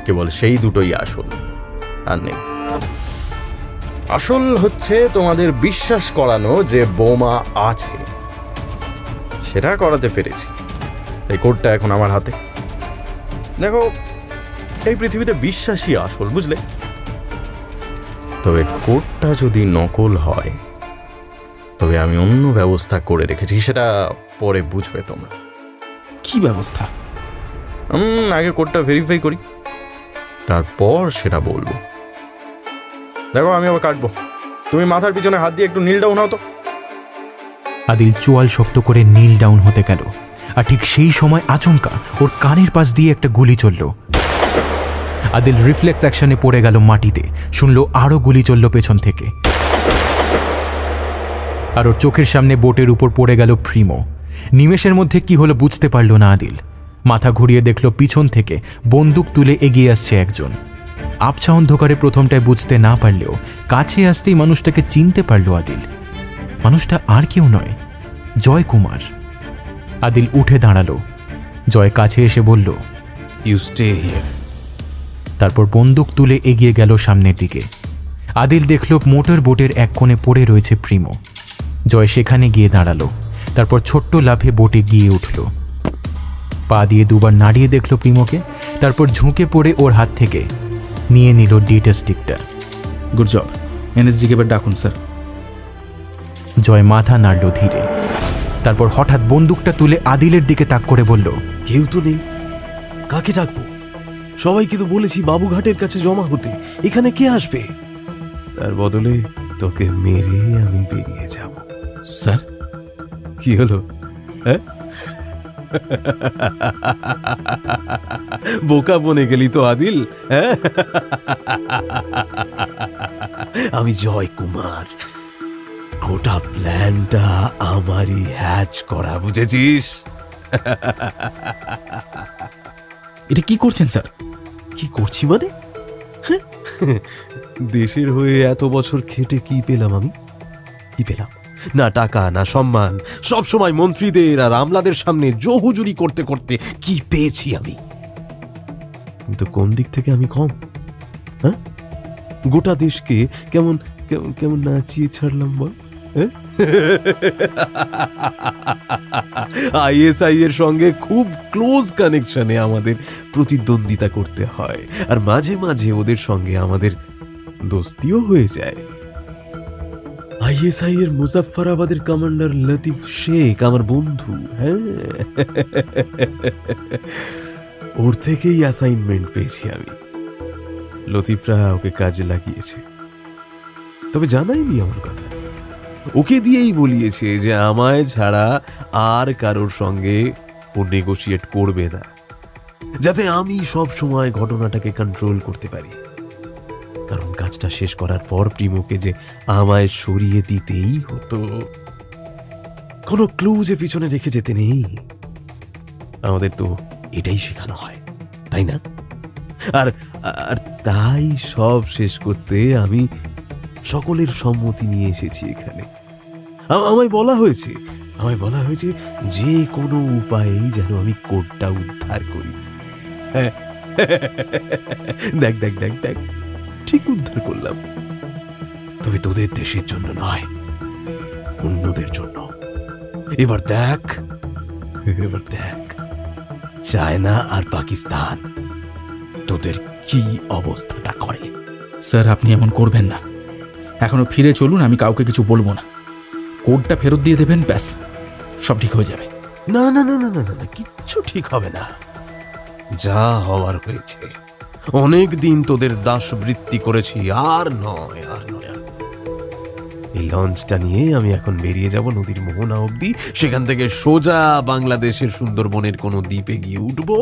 কেবল সেই দুটোই আসল, আর নেই। আসল হচ্ছে তোমাদের বিশ্বাস করানো যে বোমা আছে। সেটা করাতে পেরেছি, তাই কোডটা এখন আমার হাতে। দেখো, এই পৃথিবীতে বিশ্বাসই আসল, বুঝলে? তবে কোডটা যদি নকল হয় তবে আমি অন্য ব্যবস্থা করে রেখেছি, সেটা পরে বুঝবে তোমরা। কি ব্যবস্থা? আগে কোডটা ভেরিফাই করি, তারপর সেটা বলবো। দেখো, আমি আবার কাটবো, তুমি মাথার পিছনে হাত দিয়ে একটু নীল ডাউন হও তো। আদিল চোয়াল শক্ত করে নীল ডাউন হতে গেল, আর ঠিক সেই সময় আচমকা ওর কানের পাশ দিয়ে একটা গুলি চলল। আদিল রিফ্লেক্স অ্যাকশনে পড়ে গেল মাটিতে, শুনলো আরো গুলি চলল পেছন থেকে, আর ওর চোখের সামনে বোটের উপর পড়ে গেল প্রিমো। নিমেষের মধ্যে কি হলো বুঝতে পারল না আদিল। মাথা ঘুরিয়ে দেখল পিছন থেকে বন্দুক তুলে এগিয়ে আসছে একজন। আবছা অন্ধকারে প্রথমটায় বুঝতে না পারলেও কাছে আসতেই মানুষটাকে চিনতে পারল আদিল। মানুষটা আর কেউ নয়, জয় কুমার। আদিল উঠে দাঁড়ালো। জয় কাছে এসে বলল, ইউ স্টে হিয়ার। তারপর বন্দুক তুলে এগিয়ে গেল সামনের দিকে। আদিল দেখল মোটর বোটের এক কোণে পড়ে রয়েছে প্রিমো। জয় সেখানে গিয়ে দাঁড়ালো, তারপর ছোট্ট লাফে বোটে গিয়ে উঠল। পা দিয়ে দুবার নাড়িয়ে দেখল প্রিমোকে, তারপর ঝুঁকে পড়ে ওর হাত থেকে নিয়ে নিল ডেটা স্টিকটা। গুড জব, এনএসজিকে এবার ডাকুন স্যার। জয় মাথা নাড়ল ধীরে, তারপর হঠাৎ বন্দুকটা তুলে আদিলের দিকে তাক করে বলল, কেউ তো নেই, কাকে ডাকবো? সবাইকে তো বলেছি বাবুঘাটের কাছে জমা হতে, এখানে কে আসবে? তার বদলে তোকে মেরে আমি বেরিয়ে যাব। স্যার, কি হলো? হ্যাঁ, বোকা বনে গেলি তো আদিল। হ্যাঁ, আমি জয় কুমার, গোটা প্ল্যানটা আমারই হ্যাচ করা, বুঝেছিস? এটা কি করছেন স্যার? কি করছি মানে? দেশের হয়ে এত বছর খেটে কি পেলাম আমি? কি পেলাম? না টাকা, না সম্মান। সব সময় মন্ত্রীদের আর আমলাদের সামনে জহুজুরি করতে করতে কি পেয়েছি আমি? কিন্তু কোন দিক থেকে আমি কম? হ্যাঁ, গোটা দেশকে কেমন কেমন কেমন নাচিয়ে ছাড়লাম বল। হ্যাঁ, আইএসআই এর সঙ্গে খুব ক্লোজ কানেকশনে আমাদের প্রতিদ্বন্দ্বিতা করতে হয়, আর মাঝে মাঝে ওদের সঙ্গে আমাদের দোস্তিও হয়ে যায়। আইএসআই এর মুজাফফরাবাদের কমান্ডার লতিফ শেখ আমার বন্ধু। হ্যাঁ, ওর থেকেই অ্যাসাইনমেন্ট পেয়েছি আমি। লতিফরা ওকে কাজে লাগিয়েছে, তবে জানাইনি আমার কথা। ওকে দিয়েই বলিয়েছে যে আমায় ছাড়া আর কারোর সঙ্গে ও নেগোশিয়েট করবে না, যাতে আমি সব সময় ঘটনাটাকে কন্ট্রোল করতে পারি। কারণ কাজটা শেষ করার পর প্রিমোকে যে আমায় সরিয়ে দিতেই হতো, কোনো ক্লু যে পিছনে রেখে যেতে নেই। আমাদের তো এটাই শেখানো হয়, তাই না? আর আর তাই সব শেষ করতে আমি সকলের সম্মতি নিয়ে এসেছি এখানে। আমায় বলা হয়েছে যে কোনো উপায়েই যেন আমি কোডটা উদ্ধার করি। দেখ দেখ দেখ দেখ, ঠিক উদ্ধার করলাম, তবে তোদের দেশের জন্য নয়, অন্যদের জন্য। এবার দেখ চায়না আর পাকিস্তান তোদের কি অবস্থাটা করে। স্যার, আপনি এমন করবেন না। এখনো ফিরে চলুন, আমি কাউকে কিছু বলবো না। কোডটা ফেরত দিয়ে দেবেন, ব্যাস সব ঠিক হয়ে যাবে। না না না না না না, কিচ্ছু ঠিক হবে না। যা হওয়ার হয়েছে। অনেক দিন তোদের দাসবৃত্তি করেছি, আর নয়। এই লঞ্চটা নিয়ে আমি এখন বেরিয়ে যাব নদীর মোহনা অবধি। সেখান থেকে সোজা বাংলাদেশের সুন্দরবনের কোনো দ্বীপে গিয়ে উঠবো।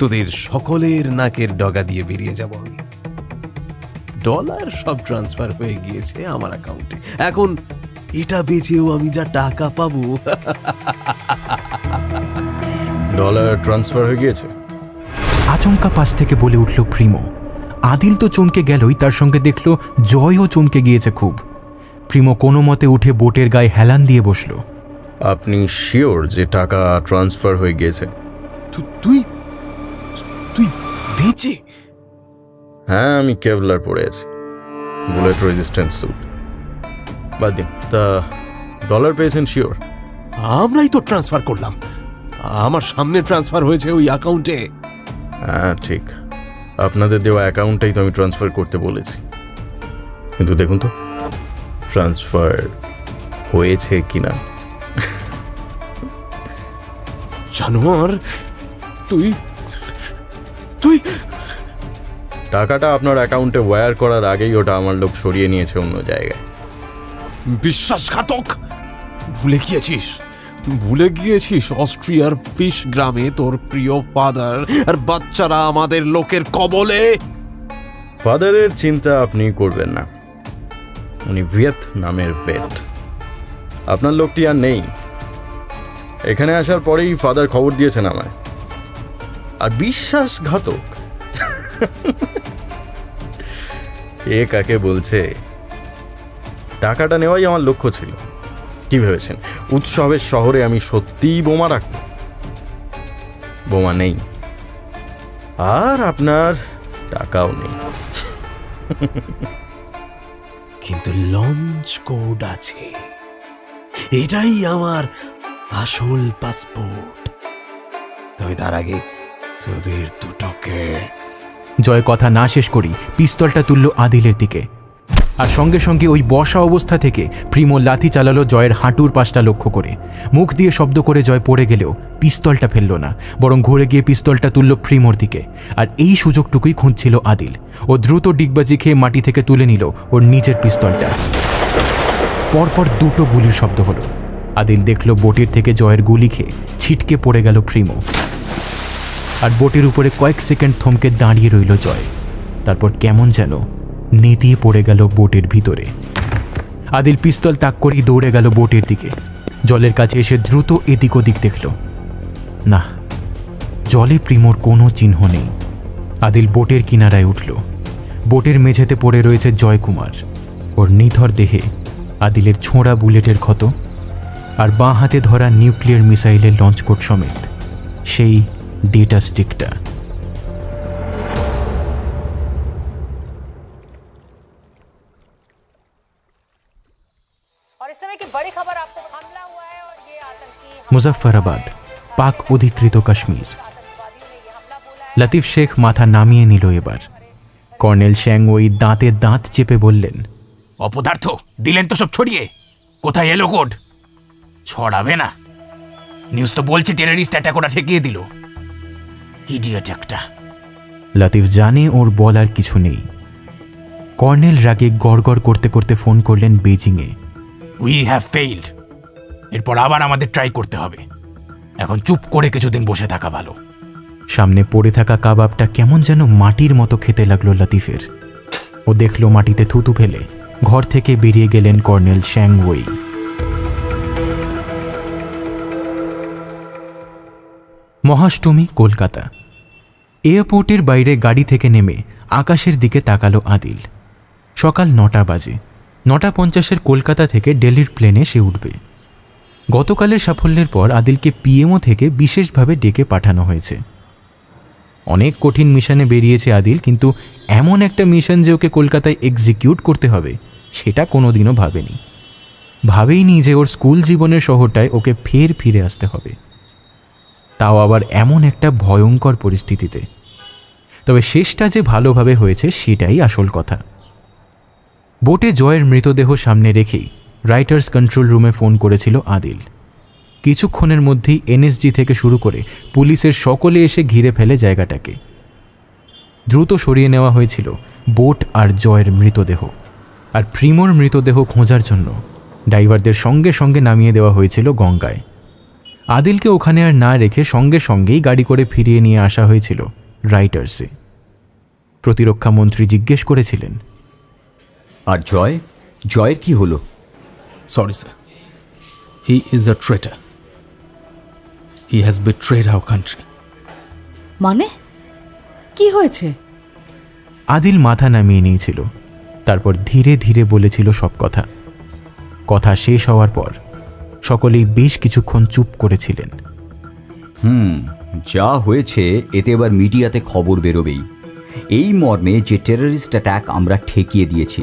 তোদের সকলের নাকের ডগা দিয়ে বেরিয়ে যাব আমি। ডলার সব ট্রান্সফার হয়ে গিয়েছে আমার অ্যাকাউন্টে। এখন এটা বেচেও আমি যা টাকা পাবো। ডলার ট্রান্সফার হয়ে গিয়েছে? আচমকা পাশ থেকে বলে উঠল প্রিমো। আদিল তো চমকে গেলই, তার সঙ্গে দেখল জয়ও চমকে গিয়েছে খুব। প্রিমো কোনো মতে উঠে বোটের গায়ে হেলান দিয়ে বসল। আপনি শিওর যে টাকা ট্রান্সফার হয়ে গিয়েছে? তুই বেচে? হ্যাঁ, আমি কেভলার পরে আছি, বুলেট রেজিস্ট্যান্স স্যুট। বাদ দিন, তা ডলার পেয়েছেন শিওর? আমরাই তো ট্রান্সফার করলাম, আমার সামনে ট্রান্সফার হয়েছে ওই অ্যাকাউন্টে। হ্যাঁ ঠিক, আপনাদের দেওয়া অ্যাকাউন্টেই তো আমি ট্রান্সফার করতে বলেছি। কিন্তু দেখুন তো ট্রান্সফার হয়েছে কিনা। জানোয়ার, তুই টাকাটা আপনার অ্যাকাউন্টে ওয়্যার করার আগেই ওটা আমার লোক সরিয়ে নিয়েছে অন্য জায়গায়। বিশ্বাসঘাতক! ভুলে গিয়েছিস অস্ট্রিয়ার ফিশ গ্রামে তোর প্রিয় ফাদার আর বাচ্চারা আমাদের লোকের কবলে। ফাদারের চিন্তা আপনি করবেন না, উনি ভিয়েতনামের ভেট। আপনার লোকটি আর নেই। এখানে আসার পরেই ফাদার খবর দিয়েছেন আমায়। আর বিশ্বাসঘাতক এ কাকে বলছে? টাকাটা নেওয়াই আমার লক্ষ্য ছিল। কি ভেবেছেন উৎসবের শহরে আমি সত্যিই বোমা রাখব? বোমা নেই, আর আপনার টাকাও নেই। কিন্তু লঞ্চ কোড আছে, এটাই আমার আসল পাসপোর্ট। তবে তার আগে তোদের দুটোকে। জয় কথা না শেষ করি পিস্তলটা তুলল আদিলের দিকে, আর সঙ্গে সঙ্গে ওই বসা অবস্থা থেকে প্রিমো লাথি চালালো জয়ের হাঁটুর পাশটা লক্ষ্য করে। মুখ দিয়ে শব্দ করে জয় পড়ে গেলেও পিস্তলটা ফেলল না, বরং ঘুরে গিয়ে পিস্তলটা তুলল প্রিমোর দিকে। আর এই সুযোগটুকুই খুঁজছিল আদিল। ও দ্রুত ডিগবাজি খেয়ে মাটি থেকে তুলে নিল ওর নিজের পিস্তলটা। পরপর দুটো গুলির শব্দ হলো। আদিল দেখল বোটের থেকে জয়ের গুলি খেয়ে ছিটকে পড়ে গেল প্রিমো, আর বোটের উপরে কয়েক সেকেন্ড থমকে দাঁড়িয়ে রইল জয়। তারপর কেমন যেন নেতিয়ে পড়ে গেল বোটের ভিতরে। আদিল পিস্তল তাক করেই দৌড়ে গেল বোটের দিকে। জলের কাছে এসে দ্রুত এদিক ওদিক দেখল, না, জলে প্রিমোর কোনো চিহ্ন নেই। আদিল বোটের কিনারায় উঠল। বোটের মেঝেতে পড়ে রয়েছে জয়কুমার। ওর নিথর দেহে আদিলের ছোঁড়া বুলেটের ক্ষত, আর বাঁ হাতে ধরা নিউক্লিয়ার মিসাইলের লঞ্চ কোড সমেত সেই डेटा स्टिकটা। और इस समय की बड़ी মুজফফরাবাদ, পাক অধিকৃত কাশ্মীর। লতিফ শেখ মাথা নামিয়ে নিল এবার। কর্নেল শ্যাং ওই দাঁতে দাঁত চেপে বললেন, অপদার্থ, দিলেন তো সব ছড়িয়ে। কোথায় এলো কোড? ছড়াবে না। নিউজ তো বলছে টেররিস্ট অ্যাটাক ওরা ঠেকিয়ে দিল। ইডিয়েট একটা। লতিফ জানে ওর বলার কিছু নেই। কর্নেল রাগে গড়গড় করতে করতে ফোন করলেন বেজিংয়ে। We have field. এরপর আবার আমাদের ট্রাই করতে হবে। এখন চুপ করে কিছুদিন বসে থাকা ভালো। সামনে পড়ে থাকা কাবাবটা কেমন যেন মাটির মতো খেতে লাগলো লতিফের। ও দেখল মাটিতে থুতু ফেলে ঘর থেকে বেরিয়ে গেলেন কর্নেল শ্যাং ওই। মহাষ্টমী, কলকাতা। এয়ারপোর্টের বাইরে গাড়ি থেকে নেমে আকাশের দিকে তাকালো আদিল। সকাল 9টা বাজে। 9:50 কলকাতা থেকে দিল্লির প্লেনে সে উঠবে। গতকালের সাফল্যের পর আদিলকে পিএমও থেকে বিশেষভাবে ডেকে পাঠানো হয়েছে। অনেক কঠিন মিশনে বেরিয়েছে আদিল, কিন্তু এমন একটা মিশন যে ওকে কলকাতায় এক্সিকিউট করতে হবে সেটা কোনোদিনও ভাবেইনি যে ওর স্কুল জীবনের শহরটায় ওকে ফিরে আসতে হবে, তাও আবার এমন একটা ভয়ঙ্কর পরিস্থিতিতে। তবে শেষটা যে ভালোভাবে হয়েছে সেটাই আসল কথা। বোটে জয়ের মৃতদেহ সামনে রেখেই রাইটার্স কন্ট্রোল রুমে ফোন করেছিল আদিল। কিছুক্ষণের মধ্যেই এনএসজি থেকে শুরু করে পুলিশের সকলে এসে ঘিরে ফেলে জায়গাটাকে। দ্রুত সরিয়ে নেওয়া হয়েছিল বোট আর জয়ের মৃতদেহ, আর প্রিমোর মৃতদেহ খোঁজার জন্য ড্রাইভারদের সঙ্গে সঙ্গে নামিয়ে দেওয়া হয়েছিল গঙ্গায়। আদিলকে ওখানে আর না রেখে সঙ্গে সঙ্গেই গাড়ি করে ফিরিয়ে নিয়ে আসা হয়েছিল রাইটার্সে। প্রতিরক্ষা মন্ত্রী জিজ্ঞেস করেছিলেন, আর জয়ের কি হলো? Sorry sir, he is a ট্রেটার। He has betrayed our country. মানে কি হয়েছে? আদিল মাথা নামিয়ে নিয়েছিল, তারপর ধীরে ধীরে বলেছিল সব কথা। কথা শেষ হওয়ার পর সকলেই বেশ কিছুক্ষণ চুপ করেছিলেন। যা হয়েছে এতে এবার মিডিয়াতে খবর বেরোবেই। এই মর্মে যে টেররিস্ট অ্যাটাক আমরা ঠেকিয়ে দিয়েছি।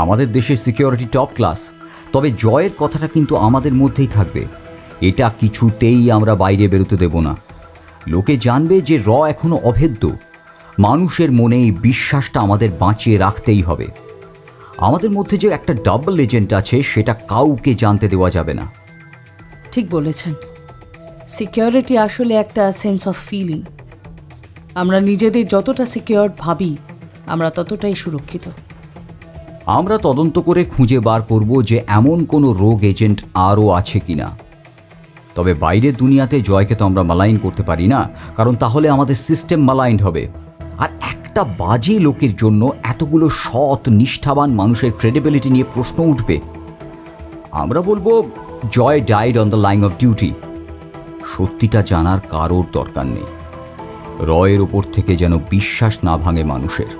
আমাদের দেশের সিকিউরিটি টপ ক্লাস, তবে জয়ের কথাটা কিন্তু আমাদের মধ্যেই থাকবে। এটা কিছুতেই আমরা বাইরে বেরোতে দেব না। লোকে জানবে যে এখনো অভেদ্য। মানুষের মনে এই বিশ্বাসটা আমাদের বাঁচিয়ে রাখতেই হবে। আমাদের মধ্যে যে একটা ডাবল এজেন্ট আছে সেটা কাউকে জানতে দেওয়া যাবে না। ঠিক বলেছেন। সিকিউরিটি আসলে একটা সেন্স অফ ফিলিং। আমরা নিজেদের যতটা সিকিউর ভাবি আমরা ততটাই সুরক্ষিত। আমরা তদন্ত করে খুঁজে বার করব যে এমন কোনো রোগ এজেন্ট আরও আছে কিনা। তবে বাইরের দুনিয়াতে জয়কে তো আমরা মালাইন করতে পারি না, কারণ তাহলে আমাদের সিস্টেম মালাইন হবে। আর একটা বাজে লোকের জন্য এতগুলো সৎ নিষ্ঠাবান মানুষের ক্রেডিবিলিটি নিয়ে প্রশ্ন উঠবে। আমরা বলবো Joy died on the line of duty. সত্যিটা জানার কারোর দরকার নেই। রয়ের ওপর থেকে যেন বিশ্বাস না ভাঙে মানুষের।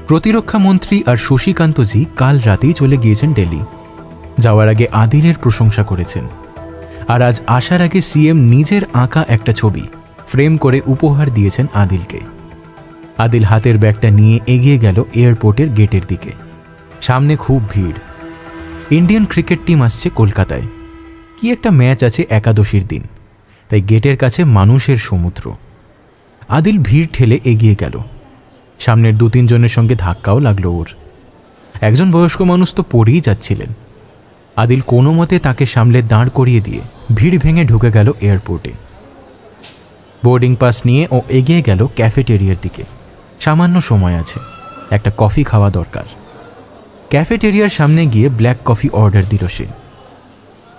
প্রতিরক্ষা মন্ত্রী আর শশীকান্তজি কাল রাতেই চলে গিয়েছেন দিল্লি। যাওয়ার আগে আদিলের প্রশংসা করেছেন, আর আজ আসার আগে সিএম নিজের আঁকা একটা ছবি ফ্রেম করে উপহার দিয়েছেন আদিলকে। আদিল হাতের ব্যাগটা নিয়ে এগিয়ে গেল এয়ারপোর্টের গেটের দিকে। সামনে খুব ভিড়। ইন্ডিয়ান ক্রিকেট টিম আসছে কলকাতায়। কি একটা ম্যাচ আছে একাদশীর দিন, তাই গেটের কাছে মানুষের সমুদ্র। আদিল ভিড় ঠেলে এগিয়ে গেল। সামনের 2-3 জনের সঙ্গে ধাক্কাও লাগলো ওর। একজন বয়স্ক মানুষ তো পড়েই যাচ্ছিলেন। আদিল কোনো মতে তাকে সামলে দাঁড় করিয়ে দিয়ে ভিড় ভেঙে ঢুকে গেল এয়ারপোর্টে। বোর্ডিং পাস নিয়ে ও এগিয়ে গেল ক্যাফেটেরিয়ার দিকে। সামান্য সময় আছে, একটা কফি খাওয়া দরকার। ক্যাফেটেরিয়ার সামনে গিয়ে ব্ল্যাক কফি অর্ডার দিল সে।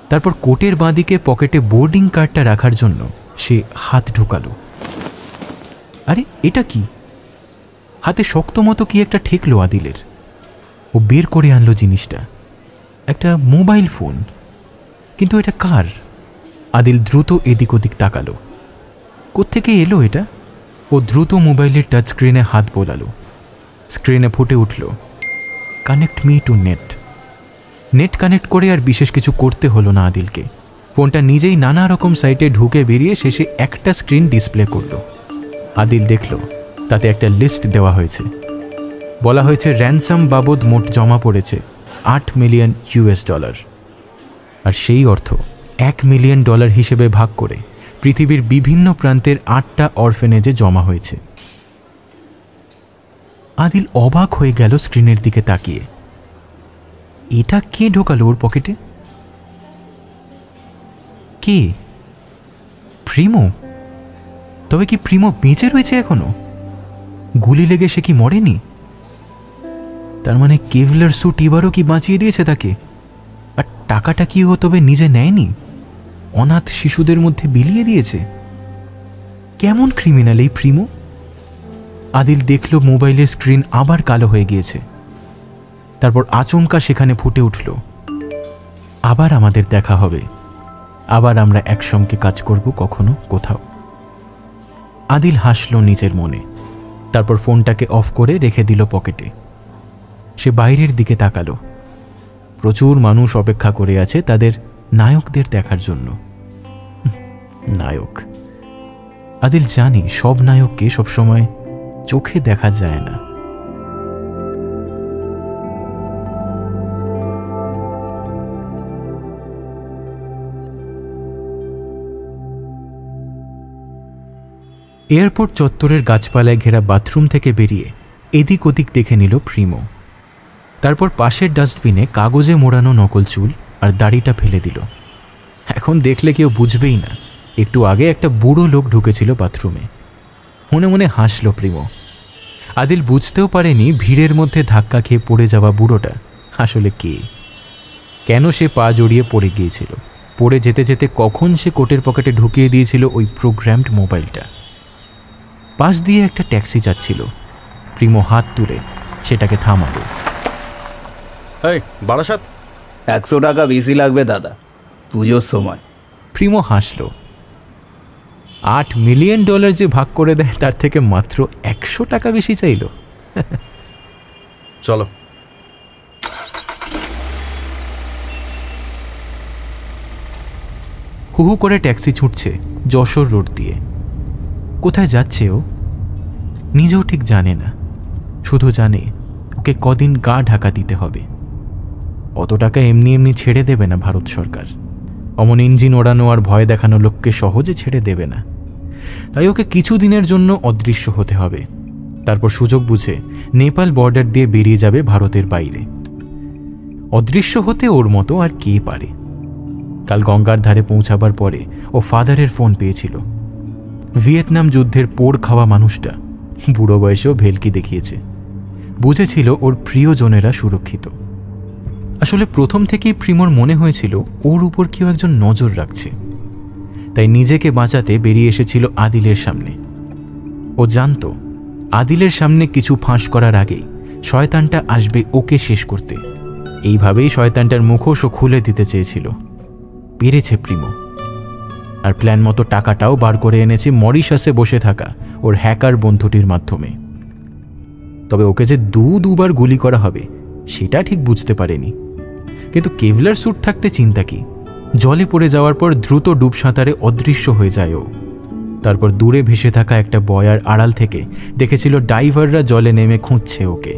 তারপর কোটের বাঁদিকে পকেটে বোর্ডিং কার্ডটা রাখার জন্য সে হাত ঢোকালো। আরে এটা কি? হাতে শক্ত মতো কি একটা ঠেকলো আদিলের। ও বের করে আনলো জিনিসটা, একটা মোবাইল ফোন। কিন্তু এটা কার? আদিল দ্রুত এদিক ওদিক তাকালো। কোত্থেকে এলো এটা? ও দ্রুত মোবাইলের টাচ স্ক্রিনে হাত বোলালো। স্ক্রিনে ফুটে উঠল, connect me two net. Net connect করে আর বিশেষ কিছু করতে হলো না আদিলকে। ফোনটা নিজেই নানা রকম সাইটে ঢুকে বেরিয়ে শেষে একটা স্ক্রিন ডিসপ্লে করল। আদিল দেখল তাতে একটা লিস্ট দেওয়া হয়েছে। বলা হয়েছে র্যানসাম বাবদ মোট জমা পড়েছে $8 মিলিয়ন। আর সেই অর্থ $1 মিলিয়ন হিসেবে ভাগ করে পৃথিবীর বিভিন্ন প্রান্তের 8টা অরফেনেজে জমা হয়েছে। আদিল অবাক হয়ে গেল স্ক্রিনের দিকে তাকিয়ে। এটা কে ঢোকালো ওর পকেটে? কে? প্রিমো? তবে কি প্রিমো বেঁচে রয়েছে এখনো? গুলি লেগে সে কি মরেনি? তার মানে কেভলার স্যুট এবারও কি বাঁচিয়ে দিয়েছে তাকে? আর টাকাটা কি ও তবে নিজে নেয়নি, অনাথ শিশুদের মধ্যে বিলিয়ে দিয়েছে? কেমন ক্রিমিনাল এই প্রিমো? আদিল দেখল মোবাইলের স্ক্রিন আবার কালো হয়ে গিয়েছে। তারপর আচমকা সেখানে ফুটে উঠল, আবার আমাদের দেখা হবে, আবার আমরা একসঙ্গে কাজ করব কখনো কোথাও। আদিল হাসল নিজের মনে, তারপর ফোনটাকে অফ করে রেখে দিল পকেটে। সে বাইরের দিকে তাকালো। প্রচুর মানুষ অপেক্ষা করে আছে তাদের নায়কদের দেখার জন্য। নায়ক? আদিল জানি সব নায়ককে সবসময় চোখে দেখা যায় না। এয়ারপোর্ট চত্বরের গাছপালায় ঘেরা বাথরুম থেকে বেরিয়ে এদিক ওদিক দেখে নিল প্রিমো। তারপর পাশের ডাস্টবিনে কাগজে মোড়ানো নকল চুল আর দাড়িটা ফেলে দিল। এখন দেখলে কেউ বুঝবেই না একটু আগে একটা বুড়ো লোক ঢুকেছিল বাথরুমে। মনে মনে হাসল প্রিমো। আদিল বুঝতেও পারেনি ভিড়ের মধ্যে ধাক্কা খেয়ে পড়ে যাওয়া বুড়োটা আসলে কে, কেন সে পা জড়িয়ে পড়ে গিয়েছিল, পড়ে যেতে যেতে কখন সে কোটের পকেটে ঢুকিয়ে দিয়েছিল ওই প্রোগ্রামড মোবাইলটা। পাশ দিয়ে একটা ট্যাক্সি যাচ্ছিল। প্রিমো হাত তুলে সেটাকে থামালো। এই বারাসাত, 100 টাকা বেশি লাগবে দাদা, পুজোর সময়। প্রিমো হাসল। $8 মিলিয়ন যে ভাগ করে দেয় তার থেকে মাত্র 100 টাকা বেশি চাইল। চলো। হুহু করে ট্যাক্সি ছুটছে যশোর রোড দিয়ে। কোথায় যাচ্ছে ও নিজেও ঠিক জানে না, শুধু জানে ওকে কদিন গা ঢাকা দিতে হবে। অত টাকা এমনি এমনি ছেড়ে দেবে না ভারত সরকার। অমন ইঞ্জিন ওড়ানো আর ভয় দেখানো লোককে সহজে ছেড়ে দেবে না। তাই ওকে কিছু দিনের জন্য অদৃশ্য হতে হবে। তারপর সুযোগ বুঝে নেপাল বর্ডার দিয়ে বেরিয়ে যাবে ভারতের বাইরে। অদৃশ্য হতে ওর মতো আর কে পারে। কাল গঙ্গার ধারে পৌঁছাবার পরে ও ফাদারের ফোন পেয়েছিল। ভিয়েতনাম যুদ্ধের পোড় খাওয়া মানুষটা বুড়ো বয়সেও ভেলকি দেখিয়েছে। বুঝেছিল ওর প্রিয়জনেরা সুরক্ষিত। আসলে প্রথম থেকেই প্রিমোর মনে হয়েছিল ওর উপর কেউ একজন নজর রাখছে। তাই নিজেকে বাঁচাতে বেরিয়ে এসেছিল আদিলের সামনে। ও জানত আদিলের সামনে কিছু ফাঁস করার আগেই শয়তানটা আসবে ওকে শেষ করতে। এইভাবেই শয়তানটার মুখোশও খুলে দিতে চেয়েছিল। পেরেছে প্রিমো। আর প্ল্যান মতো টাকাটাও বার করে এনেছে মরিশাসে বসে থাকা ওর হ্যাকার বন্ধুটির মাধ্যমে। তবে ওকে যে দুবার গুলি করা হবে সেটা ঠিক বুঝতে পারেনি। কিন্তু কেভলার স্যুট থাকতে চিন্তা কি, জলে পড়ে যাওয়ার পর দ্রুত ডুব সাঁতারে অদৃশ্য হয়ে যায় ও। তারপর দূরে ভেসে থাকা একটা বয়ার আড়াল থেকে দেখেছিল ডাইভাররা জলে নেমে খুঁজছে ওকে।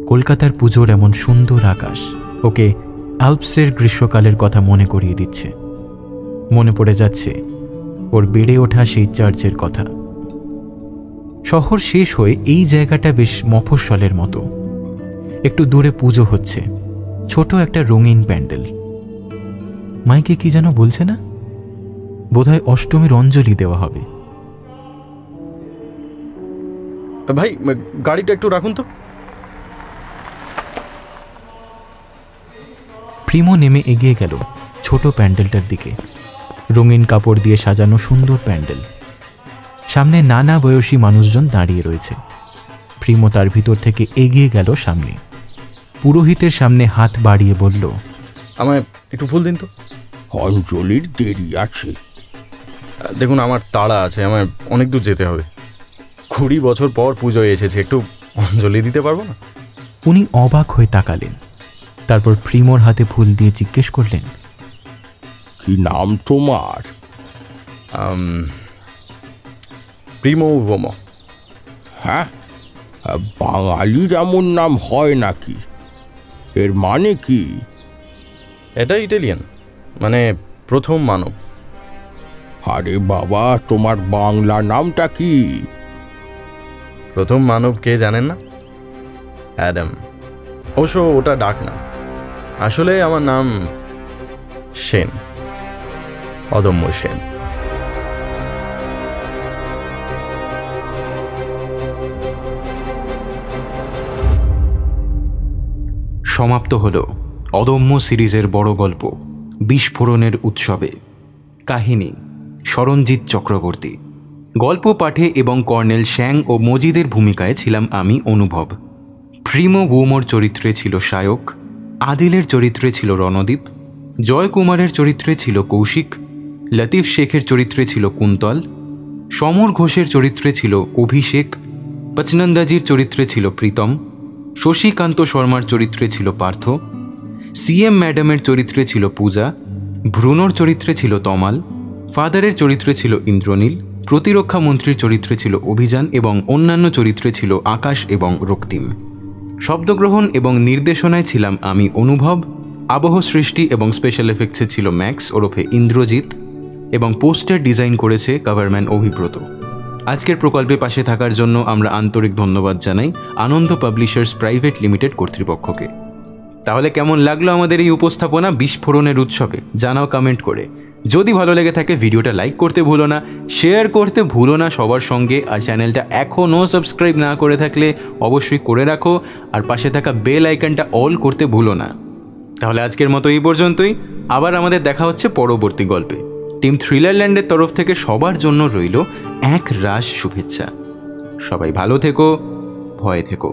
কলকাতার পুজোর এমন সুন্দর আকাশ ওকে আল্পসের গ্রীষ্মকালের কথা মনে করিয়ে দিচ্ছে। মনে পড়ে যাচ্ছে ওর বেড়ে ওঠা সেই চার্চের কথা। শহর শেষ হয়ে এই জায়গাটা বেশ মফস্বলের মতো। একটু দূরে পুজো হচ্ছে, ছোট একটা রঙিন প্যান্ডেল। মাইকে কি যেন বলছে না, বোধহয় অষ্টমীর অঞ্জলি দেওয়া হবে। ভাই গাড়িটা একটু রাখুন তো। প্রিমো নেমে এগিয়ে গেল ছোট প্যান্ডেলটার দিকে। রঙিন কাপড় দিয়ে সাজানো সুন্দর প্যান্ডেল। সামনে নানা বয়সী মানুষজন দাঁড়িয়ে রয়েছে। প্রিমো তার ভিতর থেকে এগিয়ে গেল সামনে। পুরোহিতের সামনে হাত বাড়িয়ে বলল, আমায় একটু ফুল দিন তো। অঞ্জলির দেরি আছে। দেখুন আমার তাড়া আছে, আমায় অনেক দূর যেতে হবে। 20 বছর পর পুজোয় এসেছি, একটু অঞ্জলি দিতে পারবো না? উনি অবাক হয়ে তাকালেন। তারপর প্রিমোর হাতে ফুল দিয়ে জিজ্ঞেস করলেন, কি নাম তোমার? প্রিমো ভোমো। হ্যাঁ, বাঙালির এমন নাম হয় নাকি? এর মানে কি? এটা ইটালিয়ান, মানে প্রথম মানব। আরে বাবা, তোমার বাংলা নামটা কি? প্রথম মানব কে জানেন না? অ্যাডাম। অবশ্য ওটা ডাক না, আসলে আমার নাম সেন, অদম্য সেন। সমাপ্ত হল অদম্য সিরিজের বড় গল্প বিস্ফোরণের উৎসবে। কাহিনী সরঞ্জিৎ চক্রবর্তী। গল্প পাঠে এবং কর্নেল শ্যাং ও মজিদের ভূমিকায় ছিলাম আমি অনুভব। প্রিমো গুমোর চরিত্রে ছিল শায়ক, আদিলের চরিত্রে ছিল রণদীপ, জয়কুমারের চরিত্রে ছিল কৌশিক, লতিফ শেখের চরিত্রে ছিল কুন্তল, সমর ঘোষের চরিত্রে ছিল অভিষেক, পচনন্দাজির চরিত্রে ছিল প্রীতম, শশীকান্ত শর্মার চরিত্রে ছিল পার্থ, সিএম ম্যাডামের চরিত্রে ছিল পূজা, ভ্রুনোর চরিত্রে ছিল তমাল, ফাদারের চরিত্রে ছিল ইন্দ্রনীল, প্রতিরক্ষা মন্ত্রীর চরিত্রে ছিল অভিযান এবং অন্যান্য চরিত্রে ছিল আকাশ এবং রক্তিম। শব্দগ্রহণ এবং নির্দেশনায় ছিলাম আমি অনুভব। আবহ সৃষ্টি এবং স্পেশাল এফেক্টসে ছিল ম্যাক্স ওরফে ইন্দ্রজিৎ এবং পোস্টার ডিজাইন করেছে কভারম্যান অভিব্রত। আজকের প্রকল্পে পাশে থাকার জন্য আমরা আন্তরিক ধন্যবাদ জানাই আনন্দ পাবলিশার্স প্রাইভেট লিমিটেড কর্তৃপক্ষকে। তাহলে কেমন লাগলো আমাদের এই উপস্থাপনা বিস্ফোরণের উৎসবে? জানাও কমেন্ট করে। যদি ভালো লেগে থাকে ভিডিওটা লাইক করতে ভুলো না, শেয়ার করতে ভুলো না সবার সঙ্গে। আর চ্যানেলটা এখনও সাবস্ক্রাইব না করে থাকলে অবশ্যই করে রাখো, আর পাশে থাকা বেল আইকনটা অল করতে ভুলো না। তাহলে আজকের মতো এই পর্যন্তই। আবার আমাদের দেখা হচ্ছে পরবর্তী গল্পে। টিম থ্রিলারল্যান্ডের তরফ থেকে সবার জন্য রইল এক রাশ শুভেচ্ছা। সবাই ভালো থেকো, ভয়ে থেকো।